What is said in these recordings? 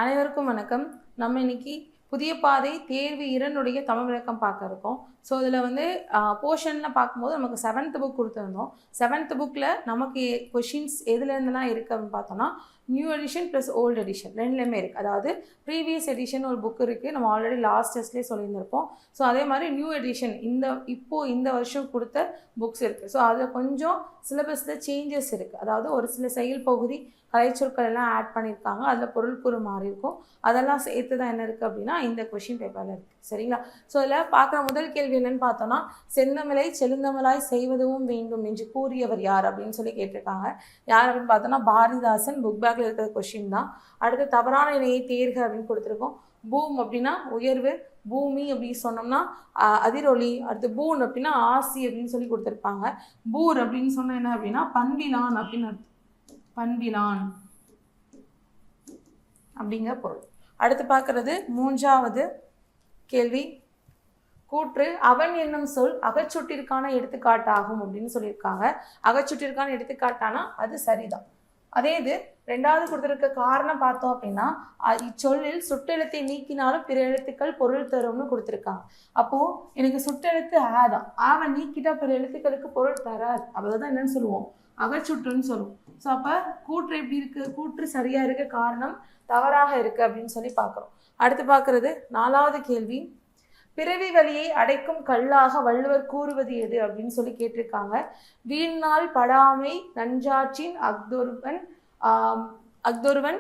அனைவருக்கும் வணக்கம். நம்ம இன்னைக்கு புதிய பாதை தேர்வு 2 தமிழ் விளக்கம் பார்க்க இருக்கோம். ஸோ இதில் வந்து போர்ஷனில் பார்க்கும்போது நமக்கு 7th புக் கொடுத்துருந்தோம். 7th புக்கில் நமக்கு கொஷின்ஸ் எதுலேருந்துலாம் இருக்குது அப்படின்னு பார்த்தோம்னா, new edition plus old edition ரெண்டுலேயுமே இருக்குது. அதாவது ப்ரீவியஸ் எடிஷன் ஒரு புக் இருக்குது, நம்ம ஆல்ரெடி லாஸ்ட் டெஸ்ட்லேயே சொல்லியிருந்திருப்போம். ஸோ அதே மாதிரி நியூ எடிஷன் இந்த வருஷம் கொடுத்த புக்ஸ் இருக்குது. ஸோ அதில் கொஞ்சம் சிலபஸில் சேஞ்சஸ் இருக்குது. அதாவது ஒரு சில செயல் பகுதி கலைச்சொற்கள் எல்லாம் ஆட் பண்ணியிருக்காங்க, அதில் பொருள் கூறு மாறி இருக்கும். அதெல்லாம் சேர்த்து தான் என்ன இருக்குது அப்படின்னா இந்த கொஷின் பேப்பரில் இருக்குது. சரிங்களா? ஸோ இதில் பார்க்குற முதல் கேள்வி என்னென்னு பார்த்தோன்னா, செந்தமிழை செழுந்தமிழாய் செய்வதும் வேண்டும் என்று கூறியவர் யார் அப்படின்னு சொல்லி கேட்டிருக்காங்க. யார் அப்படின்னு பார்த்தோன்னா பாரதிதாசன். புக் பேக்கில் இருக்கிற கொஷின் தான். அடுத்து தவறான இணையை தேர்க அப்படின்னு கொடுத்துருக்கோம். பூம் அப்படின்னா உயர்வு, பூமி அப்படின்னு சொன்னோம்னா அதிரொலி. அடுத்து பூன் அப்படின்னா ஆசி அப்படின்னு சொல்லி கொடுத்துருப்பாங்க. பூர் அப்படின்னு சொன்னால் என்ன அப்படின்னா பண்பிலான் அப்படின்னு அர்த்தம். பண்பிலான் அப்படிங்கிற பொருள். அடுத்து பார்க்கறது 3வது கேள்வி. கூற்று அவன் என்னும் சொல் அகச்சுட்டிற்கான எடுத்துக்காட்டாகும் அப்படின்னு சொல்லியிருக்காங்க. அகச்சுட்டிற்கான எடுத்துக்காட்டானா அது சரிதான். அதே இது 2வது கொடுத்துருக்க காரணம் பார்த்தோம் அப்படின்னா, இச்சொல்லில் சுட்டெழுத்தை நீக்கினாலும் பிற எழுத்துக்கள் பொருள் தரும்னு கொடுத்துருக்காங்க. அப்போது எனக்கு சுட்டெழுத்து ஆ தான், ஆவை நீக்கிட்டா பிற எழுத்துக்களுக்கு பொருள் தராது. அப்போதான் என்னன்னு சொல்லுவோம், அகச்சுற்றுன்னு சொல்லுவோம். ஸோ அப்போ கூற்று எப்படி இருக்குது, கூற்று சரியாக இருக்க, காரணம் தவறாக இருக்குது அப்படின்னு சொல்லி பார்க்குறோம். அடுத்து பார்க்குறது 4வது கேள்வி. பிறவி வழியை அடைக்கும் கல்லாக வள்ளுவர் கூறுவது எது அப்படின்னு சொல்லி கேட்டிருக்காங்க. வீழ்நாள் படாமை நஞ்சாற்றின் அக்தொருவன்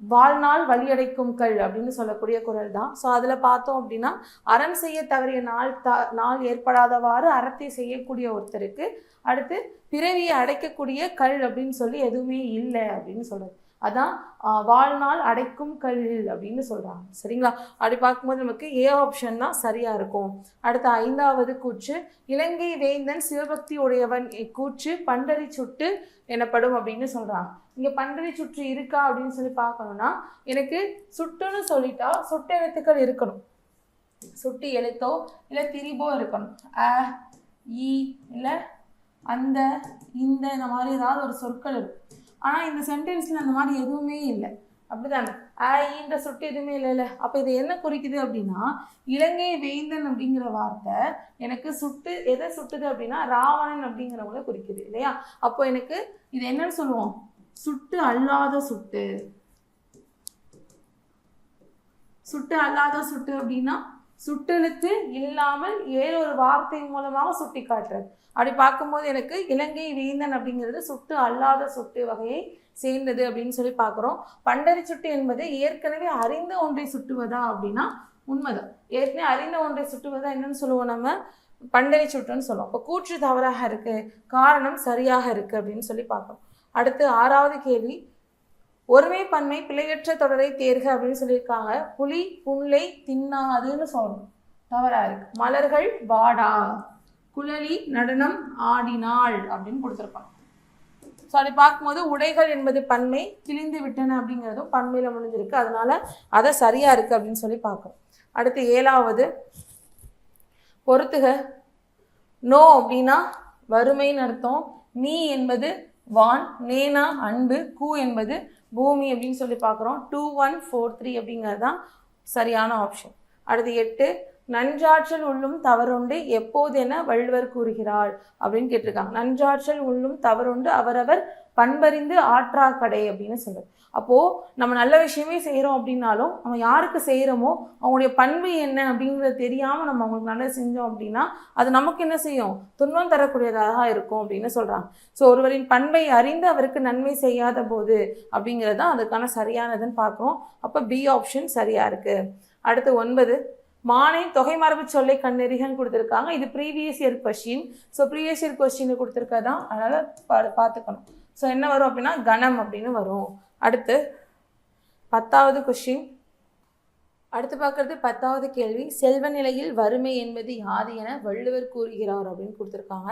வாழ்நாள் வழியடைக்கும் கல் அப்படின்னு சொல்லக்கூடிய குறள் தான். ஸோ அதில் பார்த்தோம் அப்படின்னா, அறம் செய்ய தவறிய நாள் ஏற்படாதவாறு அறத்தை செய்யக்கூடிய ஒருத்தருக்கு அடுத்து பிறவியை அடைக்கக்கூடிய கல் அப்படின்னு சொல்லி எதுவுமே இல்லை அப்படின்னு சொல்கிறது. அதான் வாழ்நாள் அடைக்கும் கல் அப்படின்னு சொல்கிறாங்க. சரிங்களா? அப்படி பார்க்கும்போது நமக்கு ஏ ஆப்ஷன் தான் சரியாக இருக்கும். அடுத்த 5வது கூற்று. இலங்கை வேந்தன் சிவபக்தி உடையவன் இக்கூற்று பண்டறி சுட்டு எனப்படும் அப்படின்னு சொல்கிறாங்க. இங்கே பண்டறி சுற்று இருக்கா அப்படின்னு சொல்லி பார்க்கணும்னா, எனக்கு சுட்டுன்னு சொல்லிட்டா சுட்டு எழுத்துக்கள் இருக்கணும். சுட்டு எழுத்தோ இல்லை திரிபோ இருக்கணும். இ இல்லை அந்த இந்த மாதிரி ஏதாவது ஒரு சொற்கள் இருக்கும். ஆனால் இந்த சென்டென்ஸில் அந்த மாதிரி எதுவுமே இல்லை. அப்படிதானே? ஈன்ற சுட்டு எதுவுமே இல்லை. அப்போ இது என்ன குறிக்குது அப்படின்னா, இலங்கை வேந்தன் அப்படிங்கிற வார்த்தை எனக்கு சுட்டு எதை சுட்டுது அப்படின்னா ராவணன் அப்படிங்கிறவங்கள குறிக்குது இல்லையா? அப்போ எனக்கு இது என்னன்னு சொல்லுவோம், சுட்டு அல்லாத சுட்டு. சுட்டு அல்லாத சுட்டு அப்படின்னா சுட்டெழுத்து இல்லாமல் வேறொரு வார்த்தை மூலமாக சுட்டி காட்டுறது. அப்படி பார்க்கும்போது எனக்கு இலங்கை வேந்தன் அப்படிங்கிறது சுட்டு அல்லாத சுட்டு வகையை சேர்ந்தது அப்படின்னு சொல்லி பார்க்குறோம். பண்டறி சுட்டு என்பது ஏற்கனவே அறிந்த ஒன்றை சுட்டுவதா அப்படின்னா உண்மைதான். ஏற்கனவே அறிந்த ஒன்றை சுட்டுவதா என்னன்னு சொல்லுவோம், நம்ம பண்டறி சுட்டுன்னு சொல்லுவோம். இப்போ கூற்று தவறாக இருக்கு, காரணம் சரியாக இருக்கு அப்படின்னு சொல்லி பார்க்கணும். அடுத்து 6வது கேள்வி. ஒருமை பன்மை பிழையற்ற தொடரை தேர்க அப்படின்னு சொல்லியிருக்காங்க. புலி புன்லை தின்னாதுன்னு சொல்லணும், தவறா இருக்கு. மலர்கள் வாடா, குழலி நடனம் ஆடினாள் அப்படின்னு கொடுத்துருப்பாங்க. ஸோ அப்படி பார்க்கும்போது உடைகள் என்பது பன்மை, கிழிந்து விட்டன அப்படிங்கிறதும் பன்மையில் முடிஞ்சிருக்கு. அதனால அதை சரியா இருக்கு அப்படின்னு சொல்லி பார்க்கணும். அடுத்து 7வது பொறுத்துக. நோ அப்படின்னா வறுமைன்னு அர்த்தம். நீ என்பது வான், நேனா அன்பு, கூ என்பது பூமி அப்படின்னு சொல்லி பார்க்குறோம். 2143 அப்படிங்கிறது தான் சரியான ஆப்ஷன். அடுத்து 8. நன்றாற்றல் உள்ளும் தவறுண்டு எப்போது என வள்ளுவர் கூறுகிறாள் அப்படின்னு கேட்டிருக்காங்க. நன்றாற்றல் உள்ளும் தவறுண்டு அவரவர் பண்பறிந்து ஆற்றாக்கடை அப்படின்னு சொல்லுது. அப்போது நம்ம நல்ல விஷயமே செய்கிறோம் அப்படின்னாலும் நம்ம யாருக்கு செய்கிறோமோ அவங்களுடைய பண்பு என்ன அப்படிங்கிறது தெரியாமல் நம்ம அவங்களுக்கு நல்லது செஞ்சோம் அப்படின்னா அது நமக்கு என்ன செய்யும், துன்பம் தரக்கூடியதாக இருக்கும் அப்படின்னு சொல்கிறாங்க. ஸோ ஒருவரின் பண்பை அறிந்து அவருக்கு நன்மை செய்யாத போது அப்படிங்கிறது தான் அதுக்கான சரியானதுன்னு பார்க்குறோம். அப்போ பி ஆப்ஷன் சரியாக இருக்குது. அடுத்து 9. மானை தொகை மரபு சொல்லை கண்ணெறிகன்னு கொடுத்துருக்காங்க. இது previous year question. So previous year question கொடுத்துருக்கதான், அதனால் பார்த்துக்கணும். ஸோ என்ன வரும் அப்படின்னா கணம் அப்படின்னு வரும். அடுத்து 10வது கொஸ்டின். அடுத்து பார்க்குறது 10வது கேள்வி. செல்வ நிலையில் வறுமை என்பது யாது என வள்ளுவர் கூறுகிறார் அப்படின்னு கொடுத்துருக்காங்க.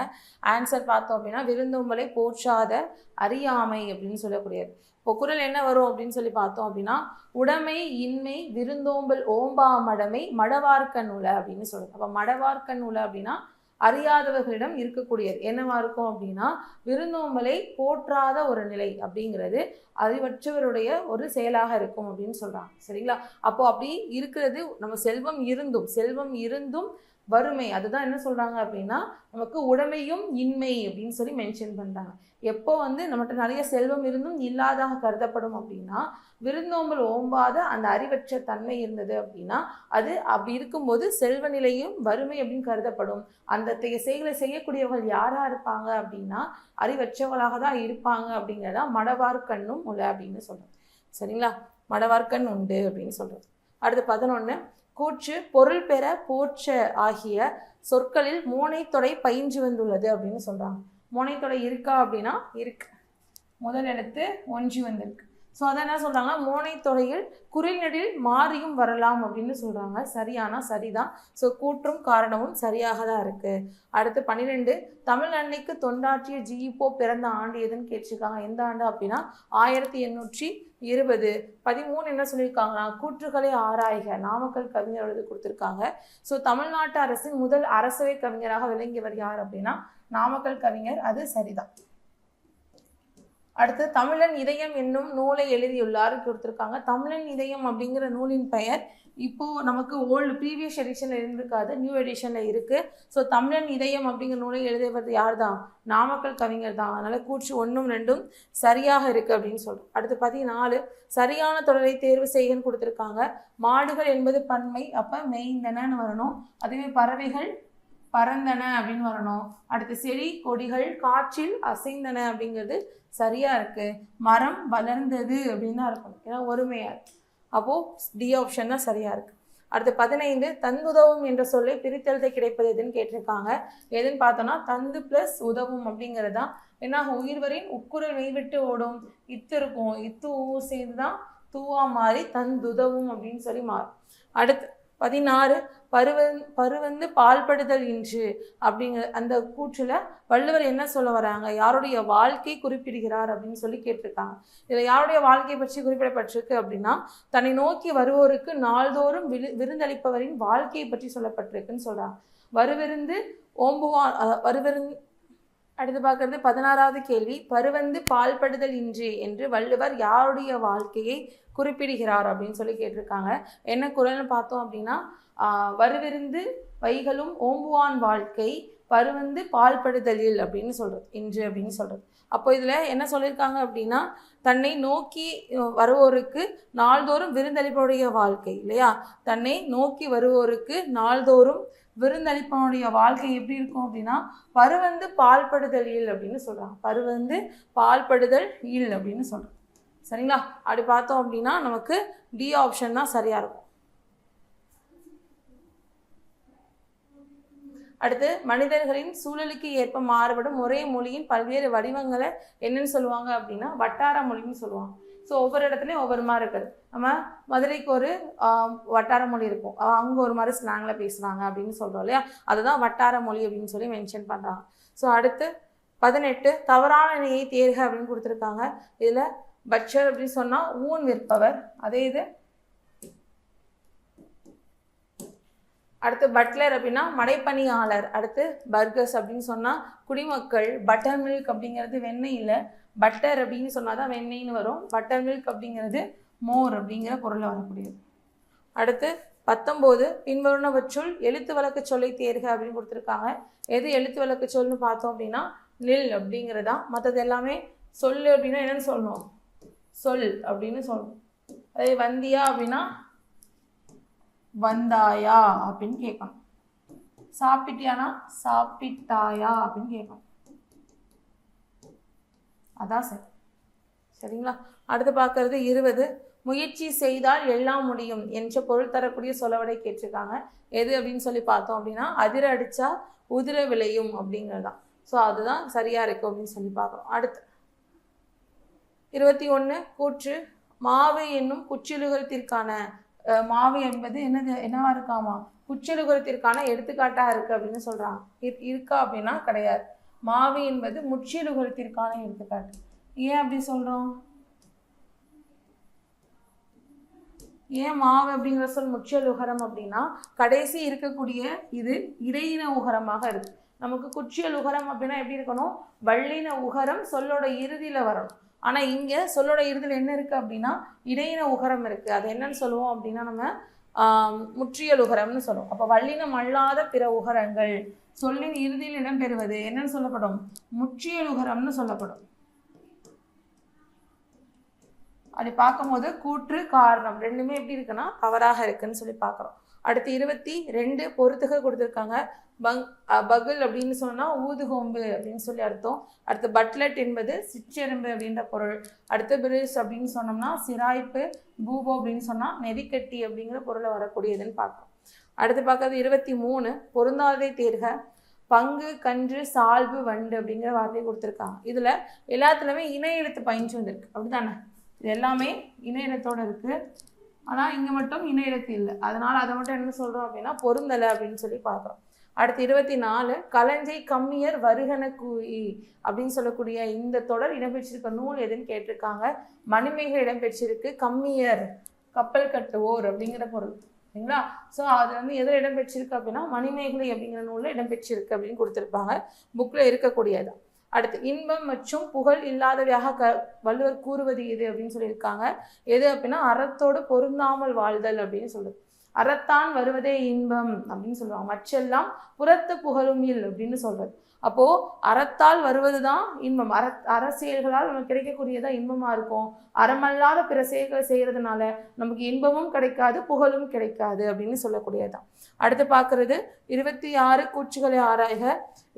ஆன்சர் பார்த்தோம் அப்படின்னா விருந்தோம்பலை போற்றாத அறியாமை அப்படின்னு சொல்லக்கூடியது. இப்போ குறள் என்ன வரும் அப்படின்னு சொல்லி பார்த்தோம் அப்படின்னா, உடைமை இன்மை விருந்தோம்பல் ஓம்பா மடமை மடவார்க்கன் உல அப்படின்னு சொல்லுது. அப்போ மடவார்க்கன் உல அப்படின்னா அறியாதவர்களிடம் இருக்கக்கூடியது. என்னவா இருக்கும் அப்படின்னா விருந்தோம்பலை போற்றாத ஒரு நிலை அப்படிங்கிறது அறிவற்றவருடைய ஒரு செயலாக இருக்கும் அப்படின்னு சொல்றாங்க. சரிங்களா? அப்போ அப்படி இருக்கிறது நம்ம செல்வம் இருந்தும் வறுமை, அதுதான் என்ன சொல்றாங்க அப்படின்னா நமக்கு உடைமையும் இன்மை அப்படின்னு சொல்லி மென்ஷன் பண்றாங்க. எப்போ நம்மகிட்ட நிறைய செல்வம் இருந்தும் இல்லாதாக கருதப்படும் அப்படின்னா விருந்தோம்பல் ஓம்பாத அந்த அறிவற்ற தன்மை இருந்தது அப்படின்னா அது அப்படி இருக்கும்போது செல்வ நிலையும் வறுமை அப்படின்னு கருதப்படும். அந்த செயலை செய்யக்கூடியவர்கள் யாரா இருப்பாங்க அப்படின்னா அறிவற்றவர்களாக தான் இருப்பாங்க அப்படிங்கிறதா மடவார்கண்ணும் உள்ள அப்படின்னு சொல்றோம். சரிங்களா? மடவார்கண் உண்டு அப்படின்னு சொல்றது. அடுத்து 11 கூற்று பொருள் பெற போற்ற ஆகிய சொற்களில் மோனைத்தொடை பயின்று வந்துள்ளது அப்படின்னு சொல்றாங்க. மோனைத்தொடை இருக்கா அப்படின்னா இருக்கு. முதல் எழுத்து ஒன்றி வந்திருக்கு. ஸோ அதை என்ன சொல்றாங்க, மோனைத்தொடையில் குறிநெடில் மாறியும் வரலாம் அப்படின்னு சொல்றாங்க. சரிதான். ஸோ கூற்றும் காரணமும் சரியாக தான் இருக்கு. அடுத்து 12 தமிழ் அன்னைக்கு தொண்டாற்றிய ஜிஇபோ பிறந்த ஆண்டு எதுன்னு கேட்டிருக்காங்க. எந்த ஆண்டு அப்படின்னா 1820. 13 என்ன சொல்லியிருக்காங்கன்னா கூற்றுகளை ஆராய்க. நாமக்கல் கவிஞர் எழுதி கொடுத்துருக்காங்க. ஸோ தமிழ்நாட்டு அரசின் முதல் அரசவை கவிஞராக விளங்கியவர் யார் அப்படின்னா நாமக்கல் கவிஞர். அது சரிதான். அடுத்து தமிழன் இதயம் என்னும் நூலை எழுதியுள்ளார் கொடுத்துருக்காங்க. தமிழன் இதயம் அப்படிங்கிற நூலின் பெயர் இப்போ நமக்கு ப்ரீவியஸ் எடிஷன்ல இருந்திருக்காது, நியூ எடிஷன்ல இருக்கு. ஸோ தமிழன் இதயம் அப்படிங்கிற நூலை எழுதியவர் யார் தான்? நாமக்கல் கவிஞர் தான். அதனால கூற்று 1ம் 2ம் சரியாக இருக்கு அப்படின்னு சொல்றோம். அடுத்து 14 சரியான தொடரை தேர்வு செய்யன்னு கொடுத்துருக்காங்க. மாடுகள் என்பது பன்மை, அப்ப மேய்ந்தனன்னு வரணும். அதுவே பறவைகள் பறந்தன அப்படின்னு வரணும். அடுத்து செடி கொடிகள் காற்றில் அசைந்தன அப்படிங்கிறது சரியா இருக்கு. மரம் வளர்ந்தது அப்படின்னு தான் இருக்கும், ஏன்னா ஒருமையா இருக்கு. அப்போ டி ஆப்ஷன் தான் சரியா இருக்கு. அடுத்து 15 தந்துதவும் என்ற சொல்லை பிரித்தெழுத கிடைப்பது எதுன்னு கேட்டிருக்காங்க. எதுன்னு பார்த்தோம்னா தந்து பிளஸ் உதவும் அப்படிங்கிறது தான். ஏன்னா உயிர்வரின் உட்குரல் மெய்விட்டு ஓடும். இத்து இருக்கும், இத்து சேர்ந்து தான் தூவா மாறி தந்துதவும் அப்படின்னு சொல்லி மாறும். அடுத்து 16 பருவந்து பால்படுதல் இன்று அப்படிங்கிற அந்த கூற்றுல வள்ளுவர் என்ன சொல்ல வராங்க, யாருடைய வாழ்க்கை குறிப்பிடுகிறார் அப்படின்னு சொல்லி கேட்டிருக்காங்க. இதுல யாருடைய வாழ்க்கை பற்றி குறிப்பிடப்பட்டிருக்கு அப்படின்னா தன்னை நோக்கி வருவோருக்கு நாள்தோறும் விருந்தளிப்பவரின் வாழ்க்கையை பற்றி சொல்லப்பட்டிருக்குன்னு சொல்றாங்க. வருவிருந்து ஓம்புவான் வருவிருந்து. அடுத்து பார்க்கறது 16வது கேள்வி. பருவந்து பால்படுதல் இன்றி என்று வள்ளுவர் யாருடைய வாழ்க்கையை குறிப்பிடுகிறார் அப்படின்னு சொல்லி கேட்டிருக்காங்க. என்ன குறள்னு பார்த்தோம் அப்படின்னா வருவிருந்து வைகளும் ஓம்புவான் வாழ்க்கை பருவந்து பால்படுதலில் அப்படின்னு சொல்றது, இன்று அப்படின்னு சொல்றது. அப்போ இதுல என்ன சொல்லியிருக்காங்க அப்படின்னா தன்னை நோக்கி வருவோருக்கு நாள்தோறும் விருந்தளிப்பவருடைய வாழ்க்கை இல்லையா, தன்னை நோக்கி வருவோருக்கு நாள்தோறும் விருந்தளிப்பவனுடைய வாழ்க்கை எப்படி இருக்கும் அப்படின்னா பருவந்து பால்படுதல் இல் அப்படின்னு சொல்றாங்க. பருவந்து பால்படுதல் இல் அப்படின்னு சொல்றோம். சரிங்களா? அப்படி பார்த்தோம் அப்படின்னா நமக்கு டி ஆப்ஷன் தான் சரியா இருக்கும். அடுத்து மனிதர்களின் சூழலுக்கு ஏற்ப மாறுபடும் ஒரே மொழியின் பல்வேறு வடிவங்களை என்னன்னு சொல்லுவாங்க அப்படின்னா வட்டார மொழின்னு சொல்லுவாங்க. ஸோ ஒவ்வொரு இடத்துலையும் ஒவ்வொரு மாதிரி இருக்குது. நம்ம மதுரைக்கு ஒரு வட்டார மொழி இருக்கும், அங்கே ஒரு மாதிரி ஸ்லாங்கில் பேசுகிறாங்க அப்படின்னு சொல்கிறோம் இல்லையா, அதுதான் வட்டார மொழி அப்படின்னு சொல்லி மென்ஷன் பண்ணுறாங்க. ஸோ அடுத்து 18 தவறான இணையை தேர்க அப்படின்னு கொடுத்துருக்காங்க. இதில் பட்சர் அப்படின்னு சொன்னால் ஊன் விற்பவர், அதே இது. அடுத்து பட்லர் அப்படின்னா மடைப்பணியாளர். அடுத்து பர்கர்ஸ் அப்படின்னு சொன்னால் குடிமக்கள். பட்டர் மில்க் அப்படிங்கிறது வெண்ணெய் இல்லை, பட்டர் அப்படின்னு சொன்னால் தான் வெண்ணெய்னு வரும். பட்டர் மில்க் அப்படிங்கிறது மோர் அப்படிங்கிற பொருளை வரக்கூடியது. அடுத்து 19 பின்வருவனவற்றுள் எழுத்து வழக்கு சொல்லை தேர்க அப்படின்னு கொடுத்துருக்காங்க. எது எழுத்து வழக்கு சொல்னு பார்த்தோம் அப்படின்னா நில் அப்படிங்கிறதா. மற்றது எல்லாமே சொல்லு அப்படின்னா என்னன்னு சொல்லணும், சொல் அப்படின்னு சொல்லணும். அதே வந்தியா அப்படின்னா வந்தாயா அப்படின்னு கேட்கணும். சாப்பிட்டியானா சாப்பிட்டாயா அப்படின்னு கேட்கணும். அதான் சரி. சரிங்களா? அடுத்து பார்க்கறது 20 முயற்சி செய்தால் எல்லாம் முடியும் என்ற பொருள் தரக்கூடிய சொலவடை கேட்டிருக்காங்க. எது அப்படின்னு சொல்லி பார்த்தோம் அப்படின்னா அதிர அடிச்சா உதிர விளையும் அப்படிங்கிறது தான். ஸோ அதுதான் சரியா இருக்கும் அப்படின்னு சொல்லி பார்க்குறோம். அடுத்து 21 கூற்று மாவு என்னும் குச்சிலுகரத்திற்கான மாவு என்பது என்னவா இருக்காமா குச்சிலுகரத்திற்கான எடுத்துக்காட்டா இருக்கு அப்படின்னு சொல்றாங்க. இருக்கா அப்படின்னா கிடையாது. மாவு என்பது முச்சிலுகரத்திற்கான எடுத்துக்காட்டு. ஏன் அப்படி சொல்றோம்? ஏன் மாவு அப்படிங்கிற சொல் முச்சியலுகரம் அப்படின்னா கடைசி இருக்கக்கூடிய இது இடையின உகரமாக இருக்கு. நமக்கு குற்றியல் உகரம் அப்படின்னா எப்படி இருக்கணும், வல்லின உகரம் சொல்லோட இறுதியில் வரணும். ஆனால் இங்கே சொல்லோட இறுதியில் என்ன இருக்குது அப்படின்னா இடையின உகரம் இருக்குது. அது என்னன்னு சொல்லுவோம் அப்படின்னா நம்ம முற்றியல் உகரம்னு சொல்லுவோம். அப்போ வல்லினம் அல்லாத பிற உகரங்கள் சொல்லின் இறுதியில் இடம்பெறுவது என்னன்னு சொல்லப்படும், முற்றியல் உகரம்னு சொல்லப்படும். அப்படி பார்க்கும்போது கூற்று காரணம் ரெண்டுமே எப்படி இருக்குன்னா தவறாக இருக்குன்னு சொல்லி பார்க்குறோம். அடுத்து 22 பொறுத்துக கொடுத்துருக்காங்க. பகுல் அப்படின்னு சொன்னால் ஊதுகொம்பு அப்படின்னு சொல்லி அர்த்தம். அடுத்து பட்லெட் என்பது சிற்றெரும்பு அப்படின்ற பொருள். அடுத்து பிரிஸ் அப்படின்னு சொன்னோம்னா சிராய்ப்பு, பூபோ அப்படின்னு சொன்னால் நெறிக்கட்டி அப்படிங்கிற பொருளை வரக்கூடியதுன்னு பார்க்குறோம். அடுத்து பார்க்கறது 23 பொருந்தாததை தேர்க. பங்கு, கன்று, சால்பு, வண்டு அப்படிங்கிற வார்த்தையை கொடுத்துருக்காங்க. இதில் எல்லாத்துலேயுமே இணை எழுத்து பயின்று வந்திருக்கு அப்படித்தானே. இது எல்லாமே இணை எழுத்தோடு இருக்குது. ஆனால் இங்கே மட்டும் இணை எழுத்து இல்லை. அதனால் அதை மட்டும் என்ன சொல்கிறோம் அப்படின்னா பொருந்தலை அப்படின்னு சொல்லி பார்க்குறோம். அடுத்து 24 களஞ்சை கம்மியர் வருகன கூறி அப்படின்னு சொல்லக்கூடிய இந்த தொடர் இடம்பெற்றிருக்க நூல் எதுன்னு கேட்டிருக்காங்க. மணிமேகலை இடம்பெற்றிருக்கு. கம்மியர் கப்பல் கட்டுவோர் அப்படிங்கிற பொருள் சரிங்களா. ஸோ அது எதில் இடம்பெற்றிருக்கு அப்படின்னா மணிமேகலை அப்படிங்கிற நூலில் இடம்பெற்றிருக்கு அப்படின்னு கொடுத்துருப்பாங்க. புக்கில் இருக்கக்கூடியதான். அடுத்து இன்பம் மற்றும் புகழ் இல்லாதவையாக வள்ளுவர் கூறுவது எது அப்படின்னு சொல்லியிருக்காங்க. எது அப்படின்னா அறத்தோடு பொருந்தாமல் வாழ்தல் அப்படின்னு சொல்லுது. அறத்தான் வருவதே இன்பம் அப்படின்னு சொல்லுவாங்க. மற்றெல்லாம் புறத்து புகழும் இல் அப்படின்னு சொல்றது. அப்போ அறத்தால் வருவது தான் இன்பம். அரசியல்களால் நமக்கு கிடைக்கக்கூடியதான் இன்பமா இருக்கும். அறமல்லாத பிற செயல்களை செய்யறதுனால நமக்கு இன்பமும் கிடைக்காது, புகழும் கிடைக்காது அப்படின்னு சொல்லக்கூடியதான். அடுத்து பார்க்கறது 26 கூற்றுகளை ஆராய்க.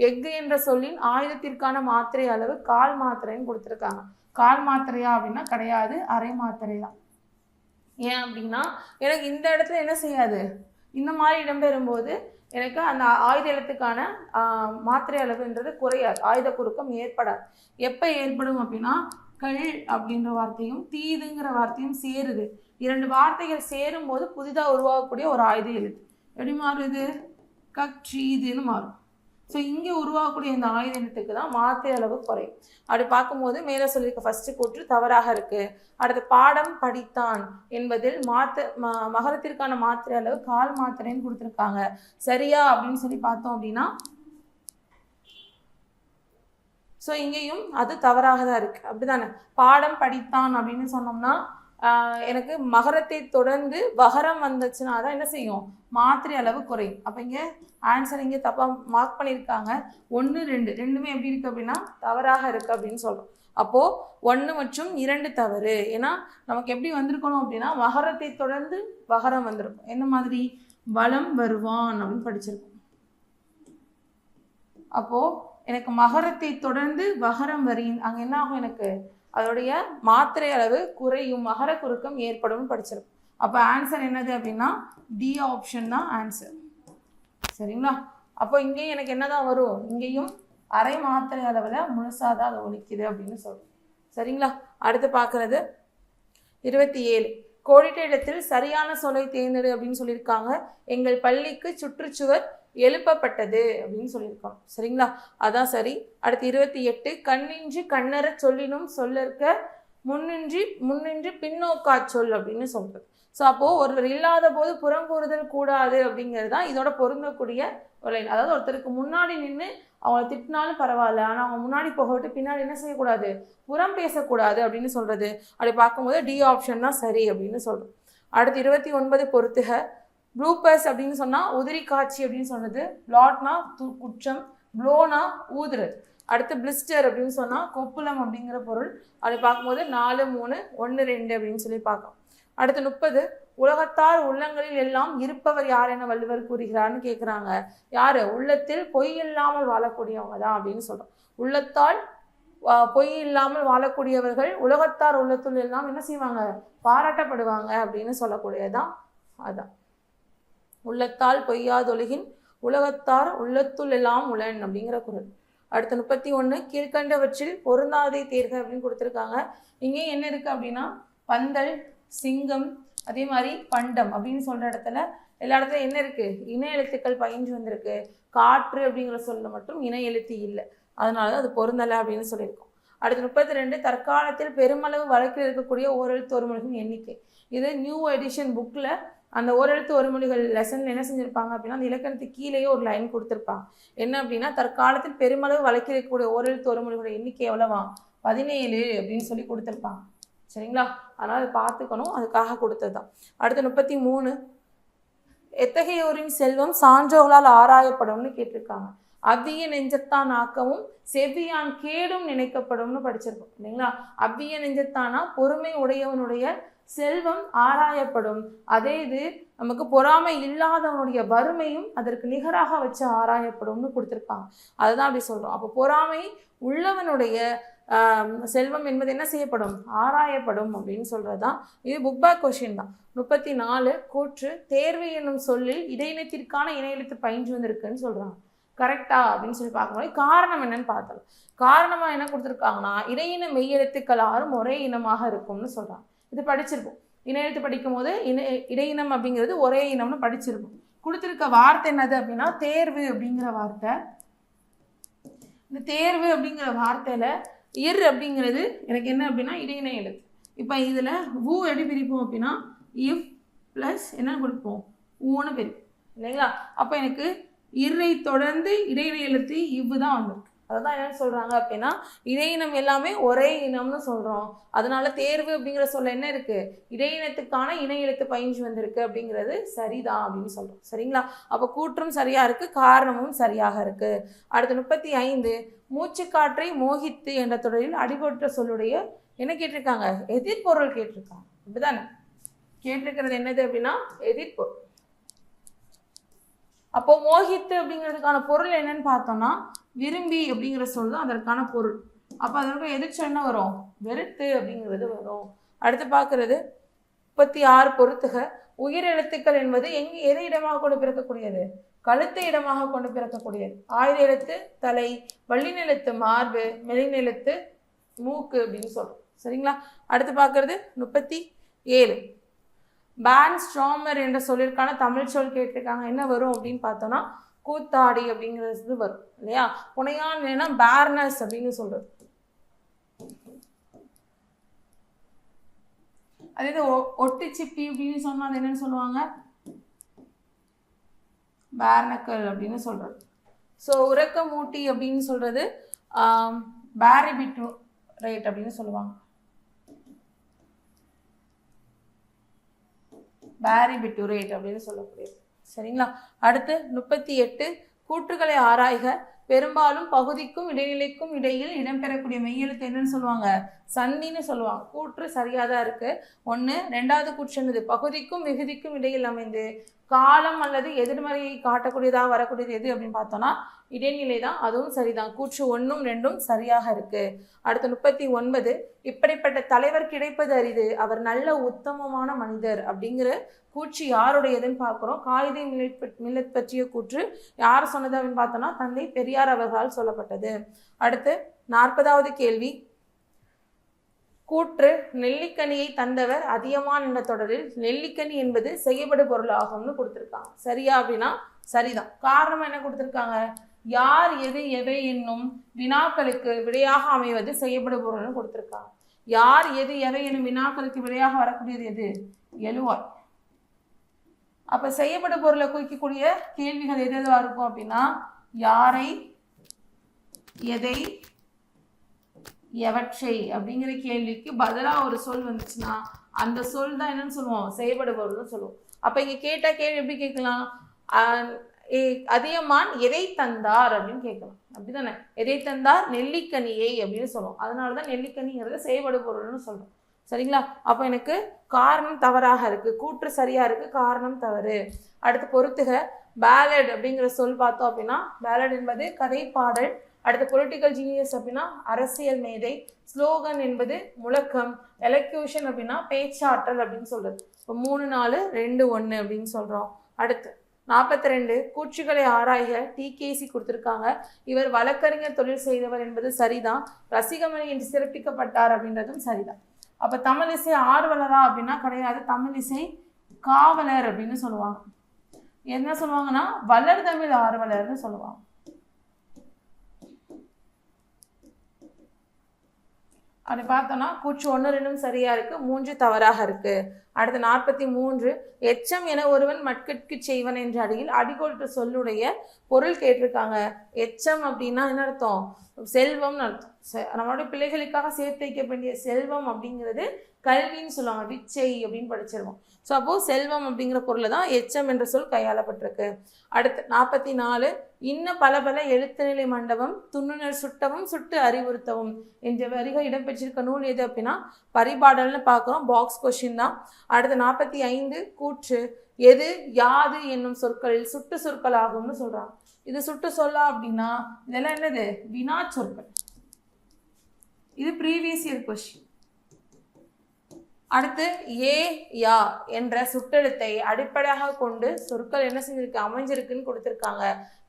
எஃகு என்ற சொல்லின் ஆயுதத்திற்கான மாத்திரை அளவு கால் மாத்திரைன்னு கொடுத்துருக்காங்க. கால் மாத்திரையா அப்படின்னா கிடையாது, அரை மாத்திரை தான். ஏன் அப்படின்னா எனக்கு இந்த இடத்துல என்ன செய்யாது, இந்த மாதிரி இடம்பெறும்போது எனக்கு அந்த ஆயுத எழுத்துக்கான மாத்திரை அளவுன்றது குறையாது, ஆயுத குறுக்கம் ஏற்படாது. எப்போ ஏற்படும் அப்படின்னா கள் அப்படின்ற வார்த்தையும் தீதுங்கிற வார்த்தையும் சேருது. 2 வார்த்தைகள் சேரும் போது புதிதாக உருவாகக்கூடிய ஒரு ஆயுத எழுத்து எப்படி மாறுது, கற்றீதுன்னு மாறும். ஸோ இங்கே உருவாகக்கூடிய இந்த ஆயுத எழுத்துக்கு தான் மாத்திரை அளவு குறையும். அப்படி பார்க்கும்போது மேலே சொல்லியிருக்க ஃபஸ்ட்டு கூற்று தவறாக இருக்குது. அடுத்து பாடம் படித்தான் என்பதில் மகரத்திற்கான மாத்திரை அளவு கால் மாத்திரைன்னு கொடுத்துருக்காங்க. சரியா அப்படின்னு சொல்லி பார்த்தோம் அப்படின்னா ஸோ இங்கேயும் அது தவறாக தான் இருக்குது அப்படிதானே. பாடம் படித்தான் அப்படின்னு சொன்னோம்னா எனக்கு மகரத்தை தொடர்ந்து வகரம் வந்துச்சுன்னா தான் என்ன செய்யும், மாத்திரை அளவு குறையும். அப்போ இங்கே ஆன்சர் இங்கே தப்பாக மார்க் பண்ணியிருக்காங்க. 1, 2 ரெண்டுமே எப்படி இருக்குது அப்படின்னா தவறாக இருக்குது அப்படின்னு சொல்கிறோம். அப்போது 1 மற்றும் 2 தவறு. ஏன்னா நமக்கு எப்படி வந்திருக்கணும் அப்படின்னா மகரத்தை தொடர்ந்து வகரம் வந்திருக்கும். என்ன மாதிரி, வலம் வருவான் அப்படின்னு படிச்சிருக்கோம். அப்போது எனக்கு மகரத்தை தொடர்ந்து வகரம் வரின் அங்கே என்ன ஆகும், எனக்கு அதோடைய மாத்திரை அளவு குறையும், மகர குறுக்கம் ஏற்படும் படிச்சிருக்கும். அப்போ ஆன்சர் என்னது அப்படின்னா டி ஆப்ஷன் தான் ஆன்சர். சரிங்களா. அப்போ இங்கேயும் எனக்கு என்னதான் வரும், இங்கேயும் அரை மாத்திரை அளவில் முழுசாக தான் அதை ஒழிக்குது அப்படின்னு சொல்லும். சரிங்களா. அடுத்து பார்க்குறது 27 கோடிட்ட இடத்தில் சரியான சொல்லை தேர்ந்தெடு அப்படின்னு சொல்லியிருக்காங்க. எங்கள் பள்ளிக்கு சுற்றுச்சுவர் எழுப்பப்பட்டது அப்படின்னு சொல்லியிருக்கோம். சரிங்களா, அதான் சரி. அடுத்து 28 கண்ணின்றி கண்ணற சொல்லினும் சொல்லற்க முன்னின்றி பின்னோக்கா சொல் அப்படின்னு சொல்றது. ஸோ அப்போது ஒருவர் இல்லாத போது புறம் கூறுதல் கூடாது அப்படிங்கிறது தான் இதோட பொருந்தக்கூடிய ஒரு லைன். அதாவது ஒருத்தருக்கு முன்னாடி நின்று அவங்கள திட்டினாலும் பரவாயில்ல, ஆனால் அவங்க முன்னாடி போகவிட்டு பின்னாடி என்ன செய்யக்கூடாது, புறம் பேசக்கூடாது அப்படின்னு சொல்கிறது. அப்படி பார்க்கும்போது டி ஆப்ஷன் தான் சரி அப்படின்னு சொல்கிறோம். அடுத்து 29 பொறுத்துக. ப்ளூப்பர்ஸ் அப்படின்னு சொன்னால் உதிரி காட்சி அப்படின்னு சொன்னது. பிளாட்னா குற்றம், ப்ளோனா ஊதுறது. அடுத்து பிளிஸ்டர் அப்படின்னு சொன்னால் கொப்புளம் அப்படிங்கிற பொருள். அப்படி பார்க்கும்போது 4, 3, 1, 2 அப்படின்னு சொல்லி பார்க்கலாம். அடுத்து 30 உலகத்தார் உள்ளங்களில் எல்லாம் இருப்பவர் யார் என வள்ளுவர் கூறுகிறார்னு கேட்குறாங்க. யார், உள்ளத்தில் பொய் இல்லாமல் வாழக்கூடியவங்க தான் அப்படின்னு சொல்கிறோம். உள்ளத்தால் பொய் இல்லாமல் வாழக்கூடியவர்கள் உலகத்தார் உள்ளத்துள் எல்லாம் என்ன செய்வாங்க, பாராட்டப்படுவாங்க அப்படின்னு சொல்லக்கூடியதான். அதான் உள்ளத்தால் பொய்யாதொழுகின் உலகத்தார் உள்ளத்துள் எல்லாம் உளன் அப்படிங்கிற குறள். அடுத்து 31 கீழ்கண்டவற்றில் பொருந்தாதை தேர்க அப்படின்னு கொடுத்துருக்காங்க. இங்கேயும் என்ன இருக்குது அப்படின்னா பந்தல், சிங்கம், அதே மாதிரி பண்டம் அப்படின்னு சொல்கிற இடத்துல எல்லா இடத்துல என்ன இருக்குது, இணை எழுத்துக்கள் பயின்று வந்திருக்கு. காற்று அப்படிங்கிற சொல்ல மட்டும் இணை எழுத்து இல்லை, அதனால தான் அது பொருந்தலை அப்படின்னு சொல்லியிருக்கோம். அடுத்து 32 தற்காலத்தில் பெருமளவு வழக்கில் இருக்கக்கூடிய ஓரெழுத்து ஒரு மொழிகளின் எண்ணிக்கை. இது நியூ எடிஷன் புக்கில் அந்த ஓரெழுத்து ஒரு மொழிகள் லெசனில் என்ன செஞ்சுருப்பாங்க அப்படின்னா அந்த இலக்கணத்துக்கு கீழேயே ஒரு லைன் கொடுத்துருப்பாங்க. என்ன அப்படின்னா தற்காலத்தில் பெருமளவு வழக்கில் இருக்கக்கூடிய ஓரெழுத்து ஒரு மொழிகளோட எண்ணிக்கை எவ்வளவா 17 அப்படின்னு சொல்லி கொடுத்துருப்பாங்க. சரிங்களா? அதனால் அதை பார்த்துக்கணும், அதுக்காக கொடுத்தது தான். அடுத்து 33 எத்தகையோரின் செல்வம் சான்றோர்களால் ஆராயப்படும்னு கேட்டிருக்காங்க. அவ்விய நெஞ்சத்தான் ஆக்கவும் செவ்வியான் கேடும் நினைக்கப்படும்னு படிச்சிருக்கோம் இல்லைங்களா? அவ்விய நெஞ்சத்தானா பொறுமை உடையவனுடைய செல்வம் ஆராயப்படும், அதே இது நமக்கு பொறாமை இல்லாதவனுடைய வறுமையும் அதற்கு நிகராக வச்சு ஆராயப்படும்னு கொடுத்துருப்பாங்க. அதுதான் அப்படி சொல்கிறோம். அப்போ பொறாமை உள்ளவனுடைய செல்வம் என்பது என்ன செய்யப்படும்? ஆராயப்படும் அப்படின்னு சொல்கிறது தான். இது புக் பேக் கொஷின் தான். 34 கூற்று தேர்வு என்னும் சொல்லில் இடையினத்திற்கான இணை எழுத்து பயின்று வந்திருக்குன்னு சொல்கிறாங்க. கரெக்டா அப்படின்னு சொல்லி பார்க்கும்போது காரணம் என்னன்னு பார்த்தலாம். காரணமாக என்ன கொடுத்துருக்காங்கன்னா இடையின மெய்யெழுத்துக்கள் ஆறும் ஒரே இனமாக இருக்கும்னு சொல்கிறாங்க. இது படிச்சிருப்போம். இணை எழுத்து படிக்கும் போது இடையினம் அப்படிங்கிறது ஒரே இனம்னு படிச்சிருப்போம். கொடுத்துருக்க வார்த்தை என்னது அப்படின்னா தேர்வு அப்படிங்கிற வார்த்தை. இந்த தேர்வு அப்படிங்கிற வார்த்தையில் அப்படிங்கிறது எனக்கு என்ன அப்படின்னா இடையினை எழுத்து. இப்போ இதில் ஊ எப்படி பிரிப்போம் அப்படின்னா இஃப் ப்ளஸ் என்ன கொடுப்போம் ஊன்னு பிரிப்போம் இல்லைங்களா? அப்போ எனக்கு இறை தொடர்ந்து இடையினை எழுத்து இவ்வு தான் வந்திருக்கு. அதுதான் என்னன்னு சொல்கிறாங்க அப்படின்னா இடையினம் எல்லாமே ஒரே இனம்னு சொல்கிறோம். அதனால தேர்வு அப்படிங்கிற சொல்ல என்ன இருக்குது? இடையினத்துக்கான இணை எழுத்து பயின்று வந்திருக்கு அப்படிங்கிறது சரிதான் அப்படின்னு சொல்கிறோம். சரிங்களா? அப்போ கூற்றும் சரியாக இருக்குது, காரணமும் சரியாக இருக்குது. அடுத்து 35 மூச்சுக்காற்றை மோகித்து என்ற தொடரில் அடிபட்ட சொல்லுடைய என்ன கேட்டிருக்காங்க? எதிர்பொருள் கேட்டிருக்காங்க. இப்படிதானே கேட்டிருக்கிறது என்னது அப்படின்னா எதிர்பொருள். அப்போ மோகித்து அப்படிங்கிறதுக்கான பொருள் என்னன்னு பார்த்தோம்னா விரும்பி அப்படிங்கிற சொல் தான் அதற்கான பொருள். அப்போ அதற்கு எதிர்ச்சொல் என்ன வரும்? வெறுத்து அப்படிங்கிறது வரும். அடுத்து பார்க்கறது 36 பொறுத்துக உயிர் எழுத்துக்கள் என்பது எதை இடமாக கொண்டு பிறக்கக்கூடியது? கழுத்தை இடமாக கொண்டு பிறக்கக்கூடியது. ஆயுத எழுத்து தலை, வள்ளிநிலத்து மார்பு, மெலிநிலத்து மூக்கு அப்படின்னு சொல்றோம். சரிங்களா? அடுத்து பார்க்கறது 37 பேன் ஸ்ட்ராமர் என்ற சொல்லிற்கான தமிழ் சொல் கேட்டிருக்காங்க. என்ன வரும் அப்படின்னு பார்த்தோம்னா கூத்தாடி அப்படிங்கிறது வரும் இல்லையா? புனையான் வேணா பேர்னஸ் அப்படின்னு சொல்றது. அதே இது ஒட்டுச்சிப்பி அப்படின்னு சொன்னா அது என்னன்னு சொல்லுவாங்க? பேர்னக்கல் அப்படின்னு சொல்றது. ஸோ உறக்கமூட்டி அப்படின்னு சொல்றது பேரிபிட்டு ரைட் அப்படின்னு சொல்லுவாங்க. பேரிபிட்டுரேட் அப்படின்னு சொல்லக்கூடியது. சரிங்களா? அடுத்து 38 கூற்றுகளை ஆராய்க. பெரும்பாலும் பகுதிக்கும் இடைநிலைக்கும் இடையில் இடம்பெறக்கூடிய மெய்யெழுத்து என்னன்னு சொல்லுவாங்க? சந்தின்னு சொல்லுவாங்க. கூற்று சரியாக தான் இருக்கு. 1 2வது கூற்று என்னது? பகுதிக்கும் விகுதிக்கும் இடையில் அமைந்து காலம் அல்லது எதிர்மறையை காட்டக்கூடியதாக வரக்கூடியது எது அப்படின்னு பார்த்தோம்னா இடைநிலை தான். அதுவும் சரிதான். கூற்று 1ம் 2ம் சரியாக இருக்கு. அடுத்து 39 இப்படிப்பட்ட தலைவர் கிடைப்பது அரிது, அவர் நல்ல உத்தமமான மனிதர் அப்படிங்கிற கூற்று யாருடையதுன்னு பார்க்குறோம். காயிதே மில்லத் பற்றிய கூற்று யார் சொன்னது அப்படின்னு பார்த்தோம்னா தந்தை பெரியார் அவர்களால் சொல்லப்பட்டது. அடுத்து 40வது கேள்வி கூற்று நெல்லிக்கனியை தந்தவர் அதியமான் என்ற தொடரில் நெல்லிக்கனி என்பது செய்யப்படு பொருள் ஆகும்னு கொடுத்துருக்காங்க. சரியா அப்படின்னா சரிதான். காரணம் என்ன கொடுத்துருக்காங்க? யார் எது எவை என்னும் வினாக்களுக்கு விடையாக அமைவது செய்யப்படு பொருள்னு கொடுத்துருக்காங்க. யார் எது எவை என்னும் வினாக்களுக்கு விடையாக வரக்கூடியது எது? எழுவாய். அப்ப செய்யப்படு பொருளை குறிக்கக்கூடிய கேள்விகள் எது எதுவா இருக்கும் அப்படின்னா யாரை, எதை, எவற்றை அப்படிங்கிற கேள்விக்கு பதிலாக ஒரு சொல் வந்துச்சுன்னா அந்த சொல் தான் என்னன்னு சொல்லுவோம்? செய்யப்படு பொருள்னு சொல்லுவோம். அப்ப இங்க கேட்ட கேள்வி எப்படி கேட்கலாம்? அதியமான் எதை தந்தார் அப்படின்னு கேட்கலாம். அப்படிதானே? எதை தந்தார்? நெல்லிக்கனியை அப்படின்னு சொல்லுவோம். அதனாலதான் நெல்லிக்கனிங்கிறத செய்யப்படு பொருள்னு சொல்றோம். சரிங்களா? அப்போ எனக்கு காரணம் தவறாக இருக்கு, கூற்று சரியா இருக்கு, காரணம் தவறு. அடுத்து பொறுத்துக பேலட் அப்படிங்கிற சொல் பார்த்தோம் அப்படின்னா பேலட் என்பது கதை பாடல். அடுத்து பொலிட்டிக்கல் ஜீனியஸ் அப்படின்னா அரசியல் மேதை. ஸ்லோகன் என்பது முழக்கம். எலக்யூஷன் அப்படின்னா பேச்சாற்றல் அப்படின்னு சொல்றது. இப்போ 3 4 2 1 அப்படின்னு சொல்றோம். அடுத்து 42 கூற்றுகளை ஆராய்க. டிகேசி கொடுத்துருக்காங்க. இவர் வழக்கறிஞர் தொழில் செய்தவர் என்பது சரிதான். ரசிகமணி என்று சிறப்பிக்கப்பட்டார் அப்படின்றதும் சரிதான். அப்போ தமிழிசை ஆர்வலரா அப்படின்னா கிடையாது. தமிழிசை காவலர் அப்படின்னு சொல்லுவாங்க. என்ன சொல்லுவாங்கன்னா வளர் தமிழ் ஆர்வலர்னு சொல்லுவாங்க. அப்படி பார்த்தோம்னா கூற்று 1 2 சரியா இருக்கு, 3 தவறாக இருக்கு. அடுத்து 43 எச்சம் என ஒருவன் மட்கட்கு செய்வன் என்ற அடியில் அடிகோட்டு சொல்லுடைய பொருள் கேட்டிருக்காங்க. எச்சம் அப்படின்னா என்ன அர்த்தம்? செல்வம்னு அர்த்தம். நம்மளுடைய பிள்ளைகளுக்காக சேர்த்து வைக்க வேண்டிய செல்வம் அப்படிங்கிறது கல்வின்னு சொல்லுவாங்க, விச்சை அப்படின்னு படிச்சிருவோம். ஸோ அப்போ செல்வம் அப்படிங்கிற பொருளை தான் எச்சம் என்ற சொல் கையாளப்பட்டிருக்கு. அடுத்து 44 இன்ன பல பல எழுத்துநிலை மண்டபம் துண்ணுணர் சுட்டவும் சுட்டு அறிவுறுத்தவும் என்ற வரிகள் இடம்பெற்றிருக்க நூல் எது அப்படின்னா பரிபாடல்னு பார்க்குறோம், பாக்ஸ் கொஸ்டின் தான். அடுத்து 45 கூற்று எது யாது என்னும் சொற்களில் சுட்டு சொற்கள் ஆகும்னு சொல்றாங்க. இது சுட்டு சொல்லா அப்படின்னா இதெல்லாம் என்னது? வினா சொற்கள். இது ப்ரீவியஸ் இயர் கொஸ்டின். அடுத்து ஏ யா என்ற சுட்டெழுத்தை அடிப்படையாக கொண்டு சொற்கள் என்ன செஞ்சிருக்கு? அமைஞ்சிருக்குன்னு கொடுத்துருக்காங்க.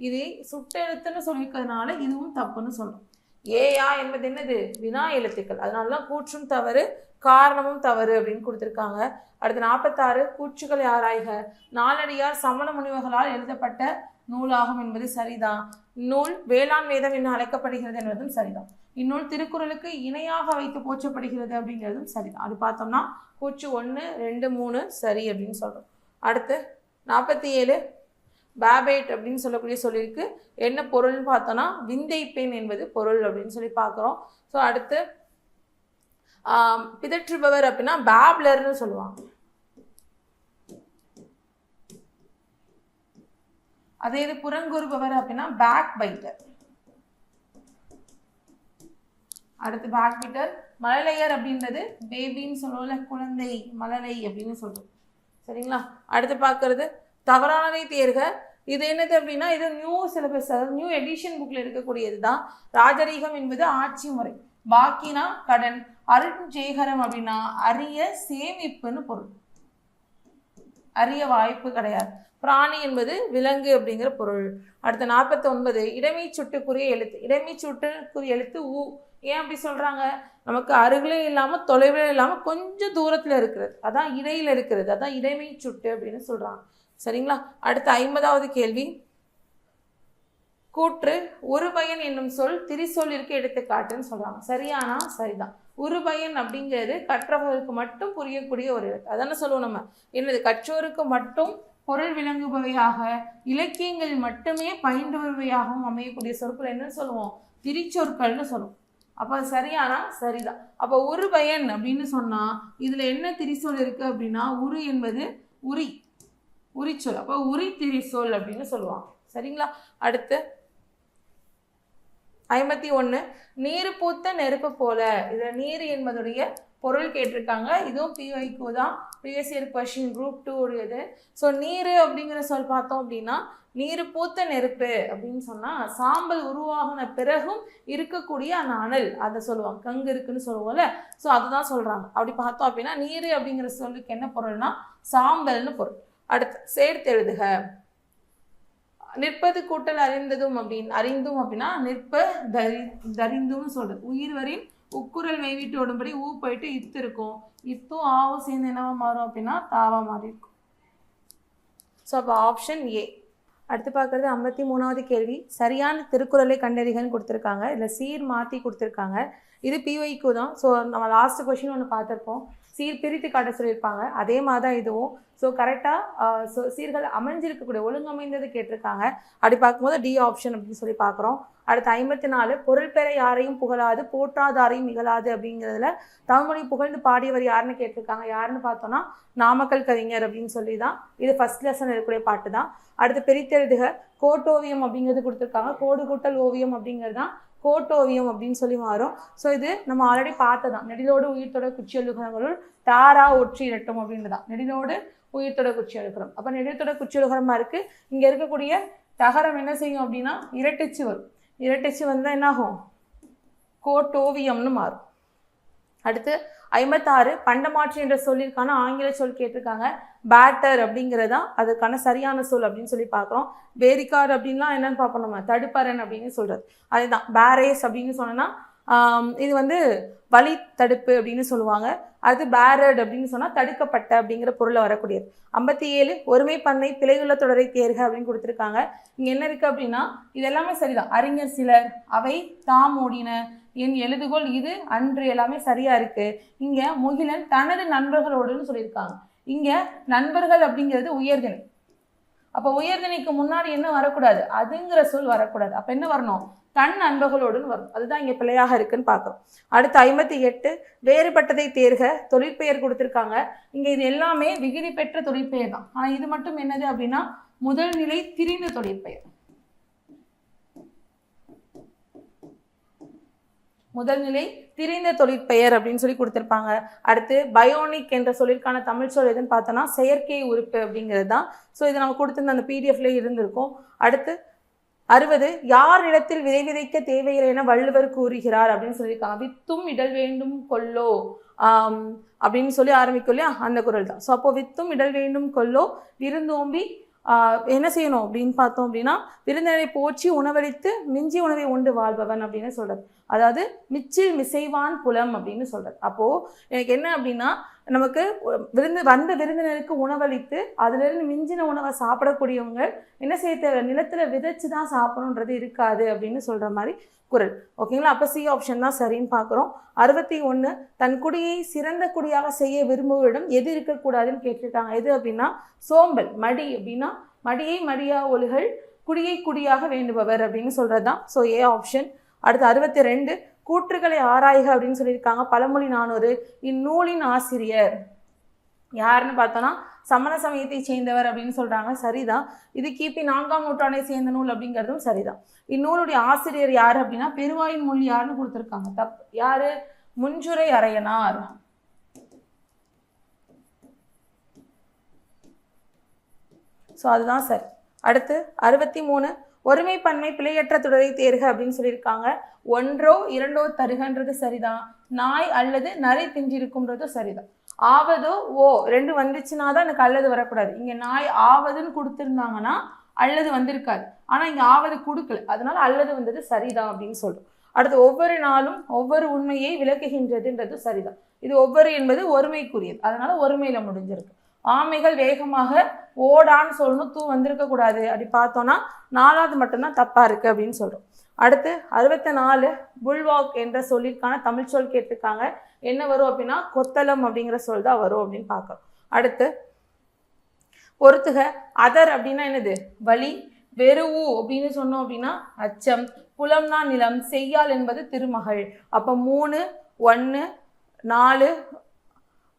இது சுட்டெழுத்துன்னு சொல்லிக்கிறதுனால இதுவும் தப்புன்னு சொல்றோம். ஏயா என்பது என்னது? வினா எழுத்துக்கள். அதனாலதான் கூற்றும் தவறு, காரணமும் தவறு அப்படின்னு கொடுத்துருக்காங்க. அடுத்து 46 கூற்றுகள் யாராய்க நாலடியார் சமண முனிவர்களால் எழுதப்பட்ட நூலாகும் என்பது சரிதான். இந்நூல் வேளாண் வேதம் என்று அழைக்கப்படுகிறது என்பதும் சரிதான். இந்நூல் திருக்குறளுக்கு இணையாக வைத்து போற்றப்படுகிறது அப்படிங்கிறதும் சரிதான். அது பார்த்தோம்னா கூற்று 1 2 3 சரி அப்படின்னு சொல்றோம். அடுத்து 47 பேபேட் அப்படின்னு சொல்லக்கூடிய சொல்லியிருக்கு. என்ன பொருள்னு பார்த்தோம்னா விந்தை பெண் என்பது பொருள் அப்படின்னு சொல்லி பார்க்குறோம். ஸோ அடுத்து பிதற்றுபவர் அப்படின்னா பேப்லர்னு சொல்லுவாங்க. அதே இது புறங்கூறுபவர் அப்படின்னா பேக் பைட்டர். அடுத்து பேக் பைட்டர். மழலையர் அப்படின்றது பேபின்னு சொல்லுவோம்ல, குழந்தை, மழலை அப்படின்னு சொல்றோம். சரிங்களா? அடுத்து பார்க்கறது தவறானதை தேர்க. இது என்னது அப்படின்னா இது நியூ சிலபஸ், அதாவது நியூ எடிஷன் புக்ல இருக்கக்கூடியது தான். ராஜரீகம் என்பது ஆட்சி முறை, பாக்கினா கடன், அருட்சேகரம் அப்படின்னா அரிய சேமிப்புன்னு பொருள், அரிய வாய்ப்பு கிடையாது. பிராணி என்பது விலங்கு அப்படிங்கிற பொருள். அடுத்த 49 இடைமை சுட்டுக்குரிய எழுத்து. இடைமை சுட்டுக்குரிய எழுத்து ஊ. ஏன் அப்படி சொல்றாங்க? நமக்கு அருகிலே இல்லாம தொலைவில் இல்லாம கொஞ்சம் தூரத்துல இருக்கிறது, அதான் இடையில இருக்கிறது, அதான் இடைமை சுட்டு அப்படின்னு சொல்றாங்க. சரிங்களா? அடுத்த 50வது கேள்வி கூற்று உருபயன் என்னும் சொல் திரிசொல்லிற்கு எடுத்துக்காட்டுன்னு சொல்றாங்க. சரியானா? சரிதான். உருபயன் அப்படிங்கிறது கற்றவர்களுக்கு மட்டும் புரியக்கூடிய ஒரு எழுத்து. அதான சொல்லுவோம் நம்ம. என்னது? கற்றோருக்கு மட்டும் பொருள் விளங்குபவையாக இலக்கியங்கள் மட்டுமே பயின்று வருவையாகவும் அமையக்கூடிய சொற்கள் என்னன்னு சொல்லுவோம்? திரிச்சொற்கள்னு சொல்லுவோம். அப்போ அது சரியானா? சரிதான். அப்போ உருபயன் அப்படின்னு சொன்னா இதுல என்ன திரிசொல் இருக்கு அப்படின்னா உரு என்பது உரி, உரிச்சொல். அப்போ உரி திரிசொல் அப்படின்னு சொல்லுவாங்க. சரிங்களா? அடுத்து 51 நீர் பூத்த நெருப்பு போல. இதுல நீர் என்பதுடைய பொருள் கேட்டிருக்காங்க. இதுவும் பிஒய்க்கு தான், ப்ரீவியஸ் இயர் கொஸ்டின் குரூப் 2 உடையது. ஸோ நீர் அப்படிங்கிற சொல் பார்த்தோம் அப்படின்னா நீர் பூத்த நெருப்பு அப்படின்னு சொன்னா சாம்பல் உருவாகின பிறகும் இருக்கக்கூடிய அந்த அனல் அதை சொல்லுவாங்க, கங்கு இருக்குன்னு சொல்லுவோம்ல. ஸோ அதுதான் சொல்றாங்க. அப்படி பார்த்தோம் அப்படின்னா நீர் அப்படிங்கிற சொல்லுக்கு என்ன பொருள்னா சாம்பல்னு பொருள். அடுத்து சேர்த்து எழுதுக. நிற்பது கூட்டல் அறிந்ததும் அறிந்தும் அப்படின்னா நிற்ப தரிந்தும் சொல்றது. உயிர் வரின் உக்குரல் மெய்விட்டு ஓடும்படி ஊ போயிட்டு இத்து இருக்கும், இத்தும் ஆவும் சேர்ந்து என்னவா மாறும் அப்படின்னா தாவா மாறி இருக்கும். ஸோ அப்போ ஆப்ஷன் ஏ. அடுத்து பார்க்கறது 53வது கேள்வி சரியான திருக்குறளை கண்டறிகன்னு கொடுத்துருக்காங்க. இதில் சீர் மாற்றி கொடுத்துருக்காங்க. இது பிஒய்க்கு தான். ஸோ நம்ம லாஸ்ட் கொஸ்டின் ஒன்று பார்த்துருப்போம், சீர் பிரித்து காட்ட சொல்லியிருப்பாங்க. அதே மாதிரி தான் இதுவும். ஸோ கரெக்டாக சீர்கள் அமைஞ்சிருக்கக்கூடிய ஒழுங்கமைந்தது கேட்டிருக்காங்க. அப்படி பார்க்கும்போது டி ஆப்ஷன் அப்படின்னு சொல்லி பார்க்குறோம். அடுத்து 54 பொருள் பெற யாரையும் புகழாது போற்றாதாரையும் நிகழாது அப்படிங்கிறதுல தமிழ்மொழி புகழ்ந்து பாடியவர் யாருன்னு கேட்டிருக்காங்க. யாருன்னு பார்த்தோம்னா நாமக்கல் கவிஞர் அப்படின்னு சொல்லி தான். இது ஃபர்ஸ்ட் லெசன் இருக்கக்கூடிய பாட்டு தான். அடுத்து பிரித்தெழுதுக. கோட்டோவியம் அப்படிங்கிறது கொடுத்துருக்காங்க. கோடு கூட்டல் ஓவியம் அப்படிங்கிறது தான் கோட்டோவியம் அப்படின்னு சொல்லி மாறும். ஸோ இது நம்ம ஆல்ரெடி பார்த்ததான். நெடிலோடு உயிர்த்தொட குச்சி எழுகரங்களுள் தாரா ஒற்றி இரட்டும் அப்படின்றதான். நெடிலோடு உயிர்த்தொட குச்சி எழுகரம். அப்போ நெடில்தொட குச்சி எழுகரமா இருக்கு. இங்க இருக்கக்கூடிய தகரம் என்ன செய்யும் அப்படின்னா இரட்டிச்சு வரும். இரட்டிச்சு வந்தால் என்ன ஆகும்? கோட்டோவியம்னு மாறும். அடுத்து 56 பண்டமாற்று என்ற சொல்லிற்கான ஆங்கில சொல் கேட்டிருக்காங்க. பேட்டர் அப்படிங்கிறதா அதுக்கான சரியான சொல் அப்படின்னு சொல்லி பார்க்குறோம். பேரிகார்டு அப்படின்லாம் என்னன்னு பார்ப்போம் நம்ம, தடுப்பரன் அப்படின்னு சொல்றது. அதுதான் பேரேஸ் அப்படின்னு சொன்னோன்னா இது வந்து வலி தடுப்பு அப்படின்னு சொல்லுவாங்க. அது பேரட் அப்படின்னு சொன்னால் தடுக்கப்பட்ட அப்படிங்கிற பொருளை வரக்கூடியது. 57 ஒருமை பண்ணை பிழையுள்ள தொடரை தேர்க அப்படின்னு கொடுத்துருக்காங்க. இங்கே என்ன இருக்குது அப்படின்னா இது எல்லாமே சரிதான். அறிஞர் சிலர், அவை தாம் ஓடின, என் எழுதுகோள் இது அன்று எல்லாமே சரியா இருக்கு. இங்க முகிலன் தனது நண்பர்களோடுன்னு சொல்லியிருக்காங்க. இங்க நண்பர்கள் அப்படிங்கிறது உயர்திணை. அப்போ உயர்திணைக்கு முன்னாடி என்ன வரக்கூடாது, அதுங்கிற சொல் வரக்கூடாது. அப்ப என்ன வரணும், தன் நண்பர்களோடுன்னு வரும். அதுதான் இங்க பிழையாக இருக்குன்னு பார்க்கிறோம். அடுத்து 58 வேறுபட்டதை தேர்க தொழிற்பெயர் கொடுத்திருக்காங்க. இங்க இது எல்லாமே விகுதி பெற்ற தொழிற்பெயர் தான். ஆனா இது மட்டும் என்னது அப்படின்னா முதல் நிலை திரிந்த தொழிற்பெயர். முதல் நிலை திரிந்த தொழிற்பெயர் அப்படின்னு சொல்லி கொடுத்திருப்பாங்க. அடுத்து பயோனிக் என்ற சொல்லிற்கான தமிழ் சொல் எதுன்னு பார்த்தோன்னா செயற்கை உறுப்பு அப்படிங்கிறது தான். ஸோ இது நம்ம கொடுத்திருந்த அந்த பிடிஎஃப்ல இருந்திருக்கும். அடுத்து 60 யார் இடத்தில் விதை விதைக்க தேவையில்லை என வள்ளுவர் கூறுகிறார் அப்படின்னு சொல்லியிருக்காங்க. வித்தும் இடல் வேண்டும் கொல்லோ அப்படின்னு சொல்லி ஆரம்பிக்கும் இல்லையா, அந்த குறள் தான். ஸோ அப்போ வித்தும் இடல் வேண்டும் கொல்லோ விருந்தோம்பி என்ன செய்யணும் அப்படின்னு பார்த்தோம் அப்படின்னா விருந்தினரை போற்றி உணவளித்து மிஞ்சி உணவை உண்டு வாழ்பவன் அப்படின்னு சொல்றது. அதாவது மிச்சில் மிசைவான் புலம் அப்படின்னு சொல்றது. அப்போ எனக்கு என்ன அப்படின்னா நமக்கு வந்த விருந்தினருக்கு உணவளித்து அதுல இருந்து மிஞ்சின உணவை சாப்பிடக்கூடியவங்க என்ன செய்ய தேவை, நிலத்துல விதைச்சு தான் சாப்பிடணுன்றது இருக்காது அப்படின்னு சொல்ற மாதிரி குறள். ஓகேங்களா. அப்போ சி ஆப்ஷன் தான் சரின்னு பார்க்குறோம். 61 தன் குடியை சிறந்த குடியாக செய்ய விரும்புவரிடம் எது இருக்கக்கூடாதுன்னு கேட்டிருக்காங்க. எது அப்படின்னா சோம்பல். மடி அப்படின்னா மடியை மடியா ஒழுகல் குடியை குடியாக வேண்டுபவர் அப்படின்னு சொல்றது தான். So A option. அடுத்து 62 கூற்றுகளை ஆராய்க அப்படின்னு சொல்லியிருக்காங்க. பழமொழி 400 இந்நூலின் ஆசிரியர் யாருன்னு பார்த்தோன்னா சமண சமயத்தை சேர்ந்தவர் அப்படின்னு சொல்றாங்க. சரிதான். இது கிபி 4ஆம் நூற்றாண்டை சேர்ந்த நூல் அப்படிங்கிறதும் சரிதான். இந்நூலுடைய ஆசிரியர் யாரு அப்படின்னா பெருவாயின் மொழி யாருன்னு கொடுத்துருக்காங்க. தப்பு. யாரு, முஞ்சுரை அரையனார். ஸோ அதுதான் சரி. அடுத்து 63 ஒருமை பன்மை பிழையற்ற தொடரை தேர்க அப்படின்னு சொல்லியிருக்காங்க. ஒன்றோ இரண்டோ தருகன்றது சரிதான். நாய் அல்லது நரை தின்றிருக்கும்ன்றதும் சரிதான். ஆவதோ ஓ ரெண்டு வந்துச்சுன்னா தான் எனக்கு அல்லது வரக்கூடாது. இங்க நாய் ஆவதுன்னு கொடுத்துருந்தாங்கன்னா அல்லது வந்திருக்காது. ஆனா இங்க ஆவது கொடுக்கல, அதனால அல்லது வந்தது சரிதான் அப்படின்னு சொல்றோம். அடுத்து ஒவ்வொரு நாளும் ஒவ்வொரு உண்மையை விளக்குகின்றதுன்றது சரிதான். இது ஒவ்வொரு என்பது ஒருமைக்குரியது, அதனால ஒருமையில முடிஞ்சிருக்கு. ஆமைகள் வேகமாக ஓடான்னு சொல்லணும், தூ வந்திருக்க கூடாது. அப்படி பார்த்தோம்னா 4வது மட்டும்தான் தப்பா இருக்கு அப்படின்னு சொல்றோம். அடுத்து 64 புல்வாக் என்ற சொல்லிற்கான தமிழ் சொல் கேட்டிருக்காங்க. என்ன வரும் அப்படின்னா கொத்தளம் அப்படிங்கிற சொல் தான் வரும் அப்படின்னு பார்க்கறோம். அடுத்து பொறுத்துக அதர் அப்படின்னா என்னது, வலி. வெறுவு அப்படின்னு சொன்னோம் அப்படின்னா அச்சம். புலம்னா நிலம். செய்யாள் என்பது திருமகள். அப்போ 3 1 4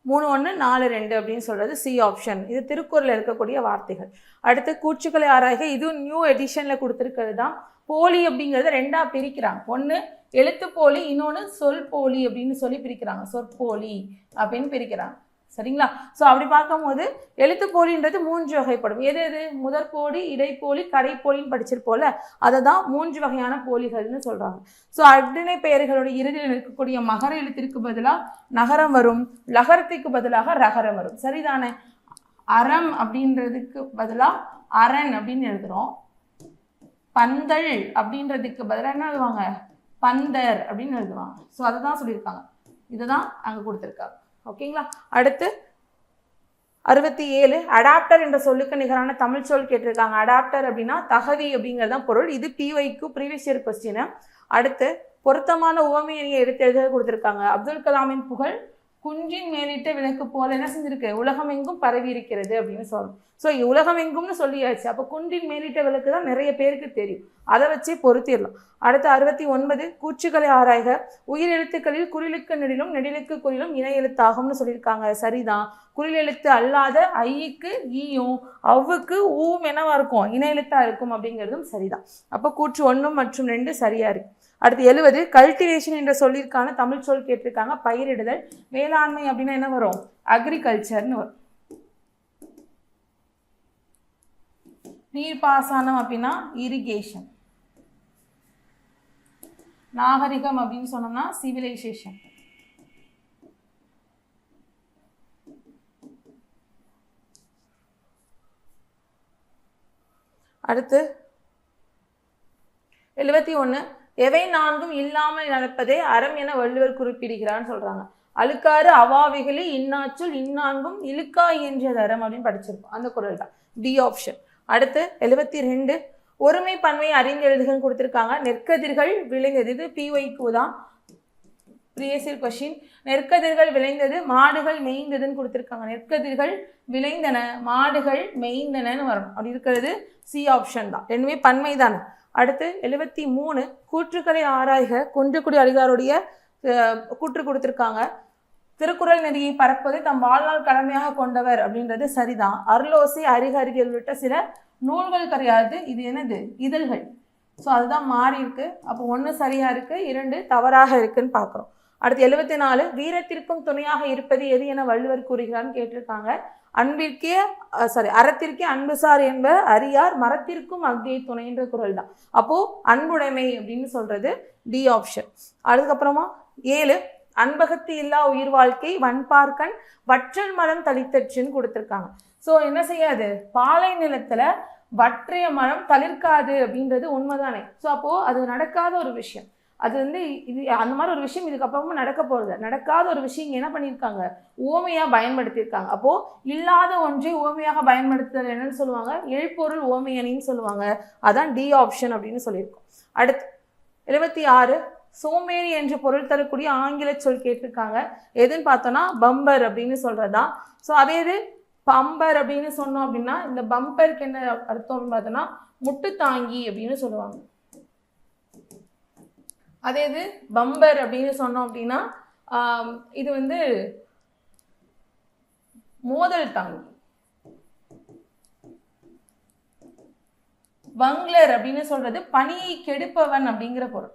3 1 4 2 அப்படின்னு சொல்றது சி ஆப்ஷன். இது திருக்குறளில் இருக்கக்கூடிய வார்த்தைகள். அடுத்து கூற்றுக்களை ஆராய்க. இதுவும் நியூ எடிஷன்ல கொடுத்துருக்கிறது தான். போலி அப்படிங்கிறத 2ஆ பிரிக்கிறாங்க. ஒன்று எழுத்து போலி, இன்னொன்று சொல் போலி அப்படின்னு சொல்லி பிரிக்கிறாங்க. சொற்போலி அப்படின்னு பிரிக்கிறாங்க. சரிங்களா. ஸோ அப்படி பார்க்கும்போது எழுத்து போலின்றது 3 வகைப்படும். எது எது, முதற்போலி, இடைப்போலி, கடைப்போலின்னு படிச்சிருப்போல, அதை தான் 3 வகையான போலிகள்னு சொல்றாங்க. ஸோ அடினை பெயர்களுடைய இறுதியில் இருக்கக்கூடிய மகர எழுத்திற்கு பதிலாக நகரம் வரும், லகரத்துக்கு பதிலாக ரகரம் வரும். சரிதானே. அறம் அப்படின்றதுக்கு பதிலாக அரண் அப்படின்னு எழுதுறோம். பந்தல் அப்படின்றதுக்கு பதிலாக என்ன எழுதுவாங்க, பந்தர் அப்படின்னு எழுதுவாங்க. ஸோ அதை தான் சொல்லியிருக்காங்க. இதுதான் அங்கே கொடுத்துருக்காங்க. ஓகேங்களா. அடுத்து 67 அடாப்டர் என்ற சொல்லுக்கு நிகரான தமிழ் சொல் கேட்டிருக்காங்க. அடாப்டர் அப்படின்னா தகவி அப்படிங்கிறதான் பொருள். இது பிஒய்க்கு ப்ரீவியஸ் இயர் கொஸ்டின். அடுத்து பொருத்தமான உவமையை எடுத்து எழுத கொடுத்துருக்காங்க. அப்துல் கலாமின் புகழ் குன்றின் மேலிட்ட விளக்கு போல என்ன செஞ்சிருக்கு, உலகம் எங்கும் பரவி இருக்கிறது அப்படின்னு சொல்லணும். ஸோ உலகம் எங்கும்னு சொல்லியாச்சு. அப்போ குன்றின் மேலிட்ட விளக்கு தான் நிறைய பேருக்கு தெரியும், அதை வச்சே பொருத்திடலாம். அடுத்து 69 கூற்றுக்களை ஆராய்க. உயிர் எழுத்துக்களில் குறிலுக்கு நெடிலும் நெடிலுக்கு குறிலும் இணை எழுத்தாகும்னு சொல்லியிருக்காங்க. சரிதான். குறில் எழுத்து அல்லாத ஐக்கு ஈயும் அவ்வுக்கு ஊவும் என்னவா இருக்கும், இணை எழுத்தா இருக்கும் அப்படிங்கிறதும் சரிதான். அப்போ கூற்று 1 மற்றும் 2 சரியா இருக்கு. அடுத்து 70 கல்டிவேஷன் என்ற சொல்லிற்கான தமிழ் சொல் கேட்டிருக்காங்க. பயிரிடுதல். வேளாண்மை அப்படின்னா என்ன வரும், அக்ரிகல்ச்சர்னு வரும். நீர்ப்பாசனம் அப்படின்னா இரிகேஷன். நாகரிகம் அப்படின்னு சொன்னோம்னா சிவிலைசேஷன். அடுத்து 71 எவை நான்கும் இல்லாமல் நடப்பதே அறம் என வள்ளுவர் குறிப்பிடுகிறான்னு சொல்றாங்க. அழுக்காறு அவாவிகளி இன்னாச்சுள் இன்னான்கும் இழுக்கா இயன்றது அறம் அப்படின்னு படிச்சிருப்போம். அந்த குறள் தான் டி ஆப்ஷன். அடுத்து 72 ஒருமை பன்மை அறிந்து எழுதுகன்னு கொடுத்துருக்காங்க. நெற்கதிர்கள் விளைந்தது. இது பிஒய்க்கு தான். Previous year question. நெற்கதிர்கள் விளைந்தது மாடுகள் மேய்ந்ததுன்னு கொடுத்துருக்காங்க. நெற்கதிர்கள் விளைந்தன மாடுகள் மேய்ந்தனன்னு வரும். அப்படி இருக்கிறது சி ஆப்ஷன் தான். ரெண்டுமே பன்மை தானே. அடுத்து 73 கூற்றுக்களை ஆராய்க. குன்றக்குடி அடிகளாருடைய கூற்று கொடுத்துருக்காங்க. திருக்குறள் நெறியை பரப்பது தம் வாழ்நாள் கடமையாக கொண்டவர் அப்படின்றது சரிதான். அருளோசை அறிகறிகள் உள்ளிட்ட சில நூல்கள் கிடையாது. இது என்னது? இதழ்கள். ஸோ அதுதான் மாறி இருக்கு. அப்போ 1 சரியா இருக்கு, 2 தவறாக இருக்குன்னு பார்க்குறோம். அடுத்து 74 வீரத்திற்கும் துணையாக இருப்பது எது என வள்ளுவர் கூறுகிறான்னு கேட்டிருக்காங்க. அன்பிற்கே அறத்திற்கே அன்புசார் என்ப அறியார் மரத்திற்கும் அக்தியை துணைன்ற குறள் தான். அப்போ அன்புடைமை அப்படின்னு சொல்றது டி ஆப்ஷன். அதுக்கப்புறமா 7 அன்பகத்து இல்லா உயிர் வாழ்க்கை வன்பார்க்கன் வற்றல் மரம் தளித்தச்சுன்னு கொடுத்துருக்காங்க. ஸோ என்ன செய்யாது? பாலை நிலத்துல வற்றைய மரம் தளிர்க்காது அப்படின்றது உண்மைதானே. ஸோ அப்போ அது நடக்காத ஒரு விஷயம். அது இது அந்த மாதிரி ஒரு விஷயம் இதுக்கப்புறமா நடக்க போறது. நடக்காத ஒரு விஷயம் இங்கே என்ன பண்ணியிருக்காங்க? ஓமையா பயன்படுத்தியிருக்காங்க. அப்போ இல்லாத ஒன்றை ஓமையாக பயன்படுத்துதல் என்னன்னு சொல்லுவாங்க? எழுப்பொருள் ஓமையணின்னு சொல்லுவாங்க. அதான் டி ஆப்ஷன் அப்படின்னு சொல்லியிருக்கோம். அடுத்து 76 சோம்பேறி என்று பொருள் தரக்கூடிய ஆங்கில சொல் கேட்டிருக்காங்க. எதுன்னு பார்த்தோம்னா பம்பர் அப்படின்னு சொல்றதுதான். ஸோ அதே இது பம்பர் அப்படின்னு சொன்னோம் அப்படின்னா இந்த பம்பருக்கு என்ன அர்த்தம்னு பார்த்தோம்னா முட்டு தாங்கி அப்படின்னு சொல்லுவாங்க. அதே இது பம்பர் அப்படின்னு சொன்னோம் அப்படின்னா இது மோதல் தாங்கி. பங்க்லர் அப்படின்னு சொல்றது பணியை கெடுப்பவன் அப்படிங்கிற பொருள்.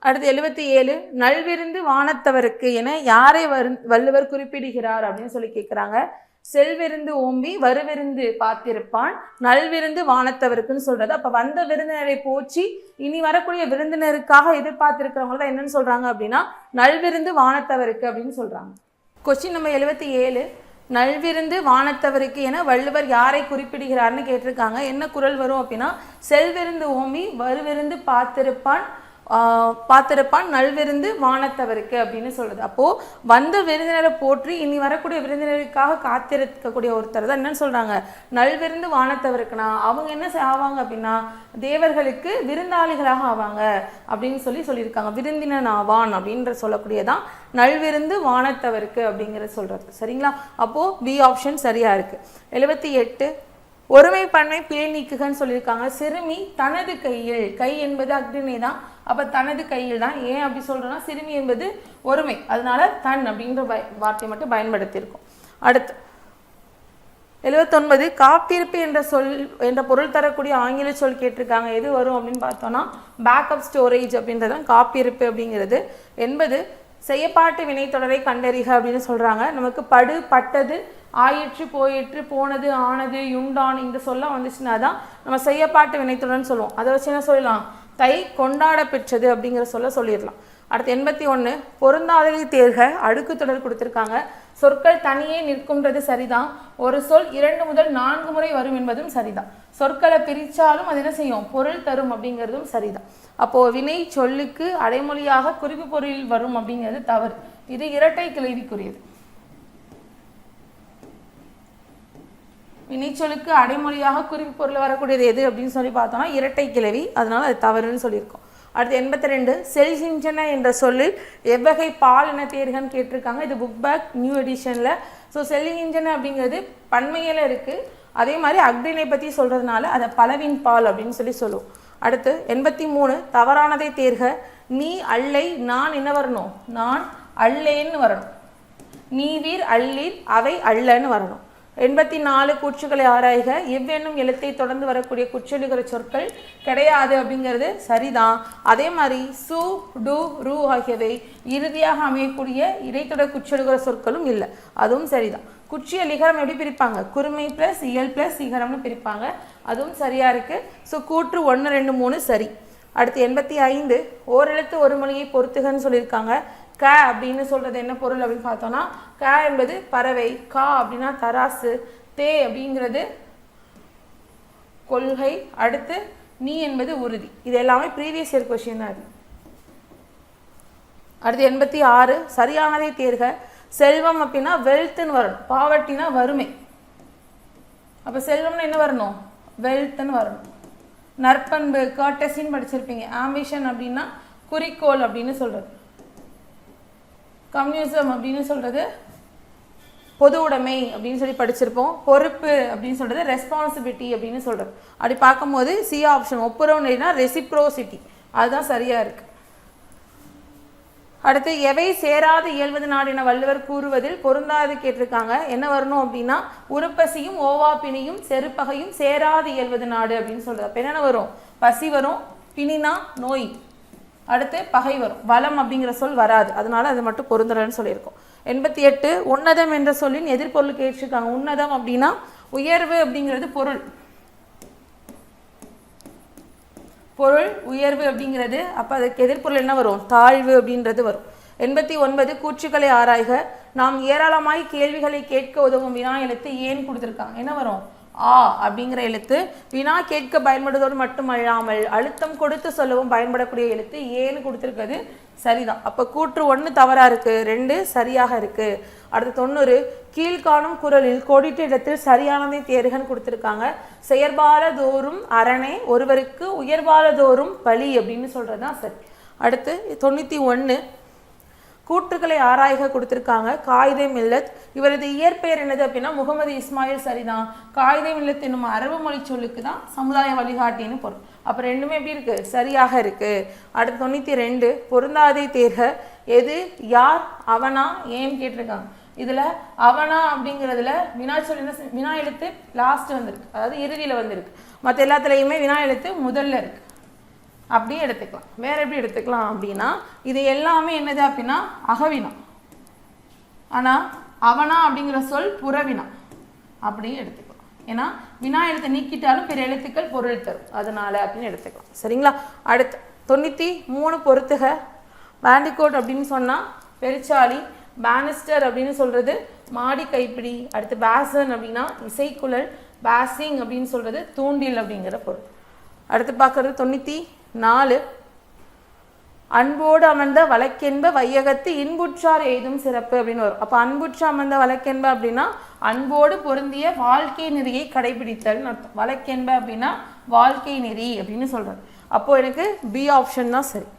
அடுத்து 77 நல்விருந்து வானத்தவருக்கு என யாரை வள்ளுவர் குறிப்பிடுகிறார் அப்படின்னு சொல்லி கேட்குறாங்க. செல்விருந்து ஓம்பி வருவிருந்து பார்த்திருப்பான் நல்விருந்து வானத்தவருக்குன்னு சொல்றது. அப்போ வந்த விருந்தினரை போற்றி இனி வரக்கூடிய விருந்தினருக்காக எதிர்பார்த்திருக்கிறவங்க தான் என்னன்னு சொல்றாங்க அப்படின்னா நல்விருந்து வானத்தவருக்கு அப்படின்னு சொல்றாங்க. கொஸ்டின் நம்பர் 77 நல்விருந்து வானத்தவருக்கு என வள்ளுவர் யாரை குறிப்பிடுகிறார்னு கேட்டிருக்காங்க. என்ன குறள் வரும் அப்படின்னா செல்விருந்து ஓம்பி வருவிருந்து பார்த்திருப்பான் நல்விருந்து வானத்தவருக்கு அப்படின்னு சொல்றது. அப்போ வந்த விருந்தினரை போற்றி இனி வரக்கூடிய விருந்தினருக்காக காத்திருக்கக்கூடிய ஒருத்தர் தான் என்னன்னு சொல்றாங்க? நல்விருந்து வானத்தவருக்குனா அவங்க என்ன ஆவாங்க அப்படின்னா தேவர்களுக்கு விருந்தாளிகளாக ஆவாங்க அப்படின்னு சொல்லியிருக்காங்க. விருந்தினன் ஆவான் அப்படின்ற சொல்லக்கூடியதான் நல்விருந்து வானத்தவருக்கு அப்படிங்கிறது சொல்றது. சரிங்களா? அப்போ பி ஆப்ஷன் சரியா இருக்கு. 78 ஒருமை பன்மை பிழை நீக்குகன்னு சொல்லியிருக்காங்க. சிறுமி தனது கையில், கை என்பது அக்னி தான். அப்போ தனது கையில் தான். ஏன் அப்படி சொல்றோம்னா சிறுமி என்பது ஒருமை, அதனால தன் அப்படின்ற வார்த்தையை மட்டும் பயன்படுத்தியிருக்கோம். அடுத்து 79 காப்பிருப்பு என்ற பொருள் தரக்கூடிய ஆங்கில சொல் கேட்டிருக்காங்க. எது வரும் அப்படின்னு பார்த்தோம்னா பேக்கப் ஸ்டோரேஜ் அப்படின்றதான் காப்பிருப்பு அப்படிங்கிறது. 80 செய்யப்பாட்டு வினைத்தொடரை கண்டறிக அப்படின்னு சொல்றாங்க. நமக்கு படு பட்டது ஆயிற்று போயிற்று போனது ஆனது யுண்டான் இந்த சொல்ல வந்துச்சுன்னா தான் நம்ம செய்யப்பாட்டு வினைத்தொடர்னு சொல்லுவோம். அதை வச்சு என்ன சொல்லலாம்? தை கொண்டாட பெற்றது அப்படிங்கிற சொல்லிடலாம். அடுத்து 81 பொருந்தாததை தேர்க அடுக்கு தொடர் கொடுத்துருக்காங்க. சொற்கள் தனியே நிற்கும்ன்றது சரிதான். ஒரு சொல் 2 முதல் 4 முறை வரும் என்பதும் சரிதான். சொற்களை பிரித்தாலும் அது என்ன செய்யும்? பொருள் தரும் அப்படிங்கிறதும் சரிதான். அப்போ வினை சொல்லுக்கு அடைமொழியாக குறிப்பு பொருளில் வரும் அப்படிங்கிறது தவறு. இது இரட்டை கிளவிக்குரியது. வினைச்சொலுக்கு அடைமொழியாக குறிப்பு பொருள் வரக்கூடியது எது அப்படின்னு சொல்லி பார்த்தோம்னா இரட்டை கிளவி, அதனால அது தவறுன்னு சொல்லியிருக்கோம். அடுத்து 82 செல்கின்றன என்ற சொல்லில் எவ்வகை பால் என தேர்கன்னு கேட்டிருக்காங்க. இது புக் பேக் நியூ எடிஷனில். ஸோ செல்கின்றன அப்படிங்கிறது பன்மையில இருக்கு. அதே மாதிரி அக்னினை பற்றி சொல்றதுனால அதை பலவின் பால் அப்படின்னு சொல்லுவோம். அடுத்து 83 தவறானதை தேர்க. நீ அல்லை நான் என்ன வரணும்? நான் அல்லேன்னு வரணும். நீவீர் அல்லீர் அவை அல்லன்னு வரணும். 84 கூற்றுக்களை ஆராய்க. எவ்வென்னும் எழுத்தை தொடர்ந்து வரக்கூடிய குற்றெழுகிற சொற்கள் கிடையாது அப்படிங்கிறது சரிதான். அதே மாதிரி சு டு ரு ஆகியவை இறுதியாக அமையக்கூடிய இடைத்தொடர் குற்றெழுகிற சொற்களும் இல்லை, அதுவும் சரிதான். குற்றிய லிகரம் எப்படி பிரிப்பாங்க? குறுமை பிளஸ் இயல் பிளஸ் இகரம்னு பிரிப்பாங்க, அதுவும் சரியா இருக்கு. ஸோ கூற்று 1 2 3 சரி. அடுத்து 85 ஓரெழுத்து ஒரு மொழியை பொறுத்துகன்னு சொல்லியிருக்காங்க. க அப்படின்னு சொல்றது என்ன பொருள் அப்படின்னு பார்த்தோம்னா க என்பது பறவை, கா அப்படின்னா தராசு, தே அப்படிங்கிறது கொள்கை, அடுத்து நீ என்பது உறுதி. இது எல்லாமே ப்ரீவியஸ் இயர் கொஸ்டின் தான். அடுத்து 86 சரியானதை தேர்க. செல்வம் அப்படின்னா வெல்த்ன்னு வரணும், பாவர்ட்டினா வறுமை. அப்போ செல்வம்னு என்ன வரணும்? வெல்த்ன்னு வரணும். நற்பண்பு கர்டசின்னு படிச்சிருப்பீங்க. ஆம்பிஷன் அப்படின்னா குறிக்கோள் அப்படின்னு சொல்கிறது. கம்யூனிசம் அப்படின்னு சொல்கிறது பொது உடைமை அப்படின்னு சொல்லி படிச்சிருப்போம். பொறுப்பு அப்படின்னு சொல்கிறது ரெஸ்பான்சிபிலிட்டி அப்படின்னு சொல்கிறது. அப்படி பார்க்கும்போது சி ஆப்ஷன் ஒப்புரவுனா ரெசிப்ரோசிட்டி அதுதான் சரியாக இருக்குது. அடுத்து எவை சேராது இயல்வது நாடு என வள்ளுவர் கூறுவதில் பொருந்தாது கேட்டிருக்காங்க. என்ன வரணும் அப்படின்னா உருப்பசியும் ஓவாப்பினியும் செருப்பகையும் சேராது இயல்வது நாடு அப்படின்னு சொல்கிறது. அப்போ என்னென்ன வரும்? பசி வரும், பிணினா நோய், அடுத்து பகை வரும், வளம் அப்படிங்கிற சொல் வராது. அதனால அது மட்டும் பொருந்தலன்னு சொல்லியிருக்கோம். 88 உன்னதம் என்ற சொல்லின் எதிர்பொருள் கேட்டிருக்காங்க. உன்னதம் அப்படின்னா உயர்வு அப்படிங்கிறது பொருள், பொருள் உயர்வு அப்படிங்கிறது. அப்போ அதுக்கு எதிர்பொருள் என்ன வரும்? தாழ்வு அப்படின்றது வரும். 89 கூற்றுக்களை ஆராய்க. நாம் ஏராளமாய் கேள்விகளை கேட்க உதவும் வினா எழுத்து ஏன் கொடுத்துருக்காங்க. என்ன வரும்? ஆ அப்படிங்கிற எழுத்து வினா கேட்க பயன்படுவதோடு மட்டுமல்லாமல் அழுத்தம் கொடுத்து சொல்லவும் பயன்படக்கூடிய எழுத்து ஏன்னு கொடுத்துருக்கிறது சரிதான். அப்போ கூற்று 1 தவறாக இருக்குது, 2 சரியாக இருக்குது. அடுத்து 90 கீழ்காணும் குறளில் கோடிட்ட இடத்தில் சரியானதை தேர்கன்னு கொடுத்துருக்காங்க. செயற்பால தோறும் அரணே ஒருவருக்கு உயர்வால தோறும் பலி அப்படின்னு சொல்கிறது தான் சரி. அடுத்து 91 கூற்றுக்களை ஆராய்க கொடுத்துருக்காங்க. காயிதே மில்லத் இவரது இயற்பெயர் என்னது அப்படின்னா முகமது இஸ்மாயில் சரிதான். காயிதே மில்லத் என்னும் அரபு மொழி சொல்லுக்கு தான் சமுதாய வழிகாட்டின்னு பொருள். அப்போ ரெண்டுமே எப்படி இருக்குது? சரியாக இருக்குது. அடுத்து 92 பொருந்தாதை தேர்க. எது, யார், அவனா, ஏன்னு கேட்டிருக்காங்க. இதில் அவனா அப்படிங்கிறதுல வினா சொல்லி வினா எழுத்து லாஸ்ட் வந்திருக்கு, அதாவது இறுதியில் வந்திருக்கு. மற்ற எல்லாத்துலேயுமே வினா எழுத்து முதல்ல இருக்குது. அப்படியே எடுத்துக்கலாம். வேற எப்படி எடுத்துக்கலாம் அப்படின்னா இது எல்லாமே என்னது அப்படின்னா அகவினா, ஆனால் அவனா அப்படிங்கிற சொல் புறவினா அப்படியே எடுத்துக்கலாம். ஏன்னா வினா எழுத்தை நீக்கிட்டாலும் பிற எழுத்துக்கள் பொருள் தரும், அதனால அப்படின்னு எடுத்துக்கலாம். சரிங்களா? அடுத்து 93 பொறுத்துக. பேண்டிகோட் அப்படின்னு சொன்னால் பெருச்சாளி, பேனிஸ்டர் அப்படின்னு சொல்கிறது மாடி கைப்பிடி. அடுத்து பேசன் அப்படின்னா இசைக்குழல், பேசிங் அப்படின்னு சொல்கிறது தூண்டில் அப்படிங்கிற பொருள். அடுத்து பார்க்குறது 94 அன்போடு அமர்ந்த வழக்கென்ப வையகத்து இன்புற்றார் எய்தும் சிறப்பு அப்படின்னு வரும். அப்போ அன்புற்று அமர்ந்த வழக்கென்ப அப்படின்னா அன்போடு பொருந்திய வாழ்க்கை நெறியை கடைபிடித்தல் அர்த்தம். வழக்கென்ப அப்படின்னா வாழ்க்கை நெறி அப்படின்னு சொல்கிறது. அப்போது எனக்கு பி ஆப்ஷன் தான் சரி.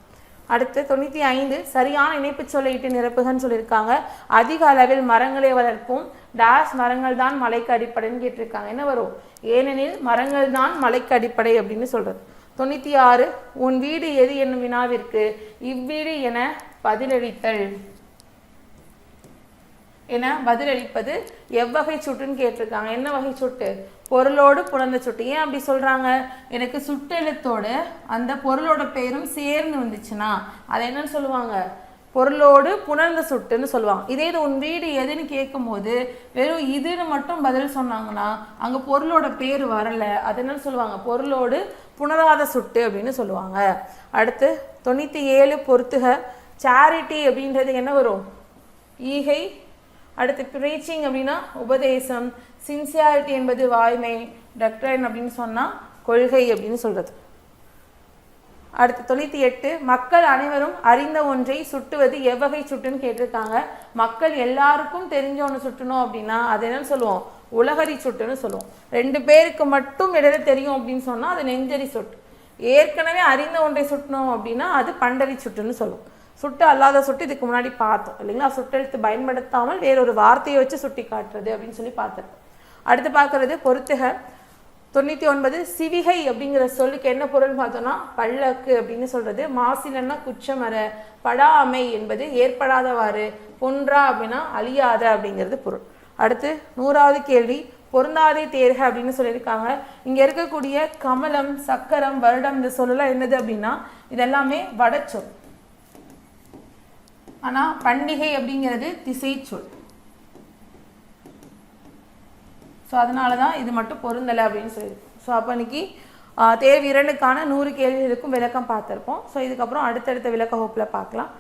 அடுத்து 95 சரியான இணைப்பு சொல்லை இட்டு நிரப்புகன்னு சொல்லியிருக்காங்க. அதிக அளவில் மரங்களை வளர்ப்போம் டேஷ் மரங்கள் தான் மலைக்கு அடிப்படைன்னு கேட்டிருக்காங்க. என்ன வரும்? ஏனெனில் மரங்கள் தான் மலைக்கு அடிப்படை அப்படின்னு சொல்கிறது. 96 உன் வீடு எது என்னும் வினாவிற்கு இவ்வீடு என பதிலளித்தல். என பதிலளிப்பது எவ்வகை சுட்டுன்னு கேட்டிருக்காங்க. என்ன வகை சுட்டு? பொருளோடு புணர்ந்த சுட்டு. ஏன் அப்படி சொல்கிறாங்க? எனக்கு சுட்டெழுத்தோடு அந்த பொருளோட பெயரும் சேர்ந்து வந்துச்சுன்னா அதை என்னன்னு சொல்லுவாங்க? பொருளோடு புணர்ந்த சுட்டுன்னு சொல்லுவாங்க. இதே இது உன் வீடு எதுன்னு கேட்கும்போது வெறும் இதுன்னு மட்டும் பதில் சொன்னாங்கன்னா அங்கே பொருளோட பேர் வரலை, அது என்னன்னு சொல்லுவாங்க? பொருளோடு புணராத சுட்டு அப்படின்னு சொல்லுவாங்க. அடுத்து 97 பொறுத்துக. சேரிட்டி அப்படின்றது என்ன வரும்? ஈகை. அடுத்து ப்ரீச்சிங் அப்படின்னா உபதேசம். சின்சியாரிட்டி என்பது வாய்மை. டாக்டரைன் அப்படின்னு சொன்னால் கொள்கை அப்படின்னு சொல்கிறது. அடுத்து 98 மக்கள் அனைவரும் அறிந்த ஒன்றை சுட்டுவது எவ்வகை சுட்டுன்னு கேட்டிருக்காங்க. மக்கள் எல்லாருக்கும் தெரிஞ்ச ஒன்று சுட்டணும் அப்படின்னா அது என்னன்னு சொல்லுவோம்? உலகறி சுட்டுன்னு சொல்லுவோம். 2 பேருக்கு மட்டும் இடையில தெரியும் அப்படின்னு சொன்னால் அது நெஞ்சரி சுட்டு. ஏற்கனவே அறிந்த ஒன்றை சுட்டணும் அப்படின்னா அது பண்டரி சுட்டுன்னு சொல்லுவோம். சுட்டு அல்லாத சுட்டு இதுக்கு முன்னாடி பார்த்தோம் இல்லைங்களா? சுட்டெழுத்து பயன்படுத்தாமல் வேறொரு வார்த்தையை வச்சு சுட்டி காட்டுறது அப்படின்னு சொல்லி பார்த்துருக்கோம். அடுத்து பார்க்குறது பொறுத்துக. 99 சிவிகை அப்படிங்கிற சொல்லுக்கு என்ன பொருள் பார்த்தோன்னா பல்லக்கு அப்படின்னு சொல்கிறது. மாசிலன்னா குச்சமர, படாமை என்பது ஏற்படாதவாறு, பொன்றா அப்படின்னா அழியாத அப்படிங்கிறது பொருள். அடுத்து 100வது கேள்வி பொருந்தாதை தேர்க அப்படின்னு சொல்லியிருக்காங்க. இங்கே இருக்கக்கூடிய கமலம், சக்கரம், வருடம் இந்த சொல்லலாம் என்னது அப்படின்னா இதெல்லாமே வடச்சொல். ஆனால் பண்டிகை அப்படிங்கிறது திசை சொல். ஸோ அதனால தான் இது மட்டும் பொருந்தலை அப்படின்னு சொல்லியிருக்கோம். ஸோ அப்போ இன்னைக்கு தேர்வு 2க்கான 100 கேள்விகளுக்கும் விளக்கம் பார்த்துருப்போம். ஸோ இதுக்கப்புறம் அடுத்தடுத்த விளக்க வகுப்பில் பார்க்கலாம்.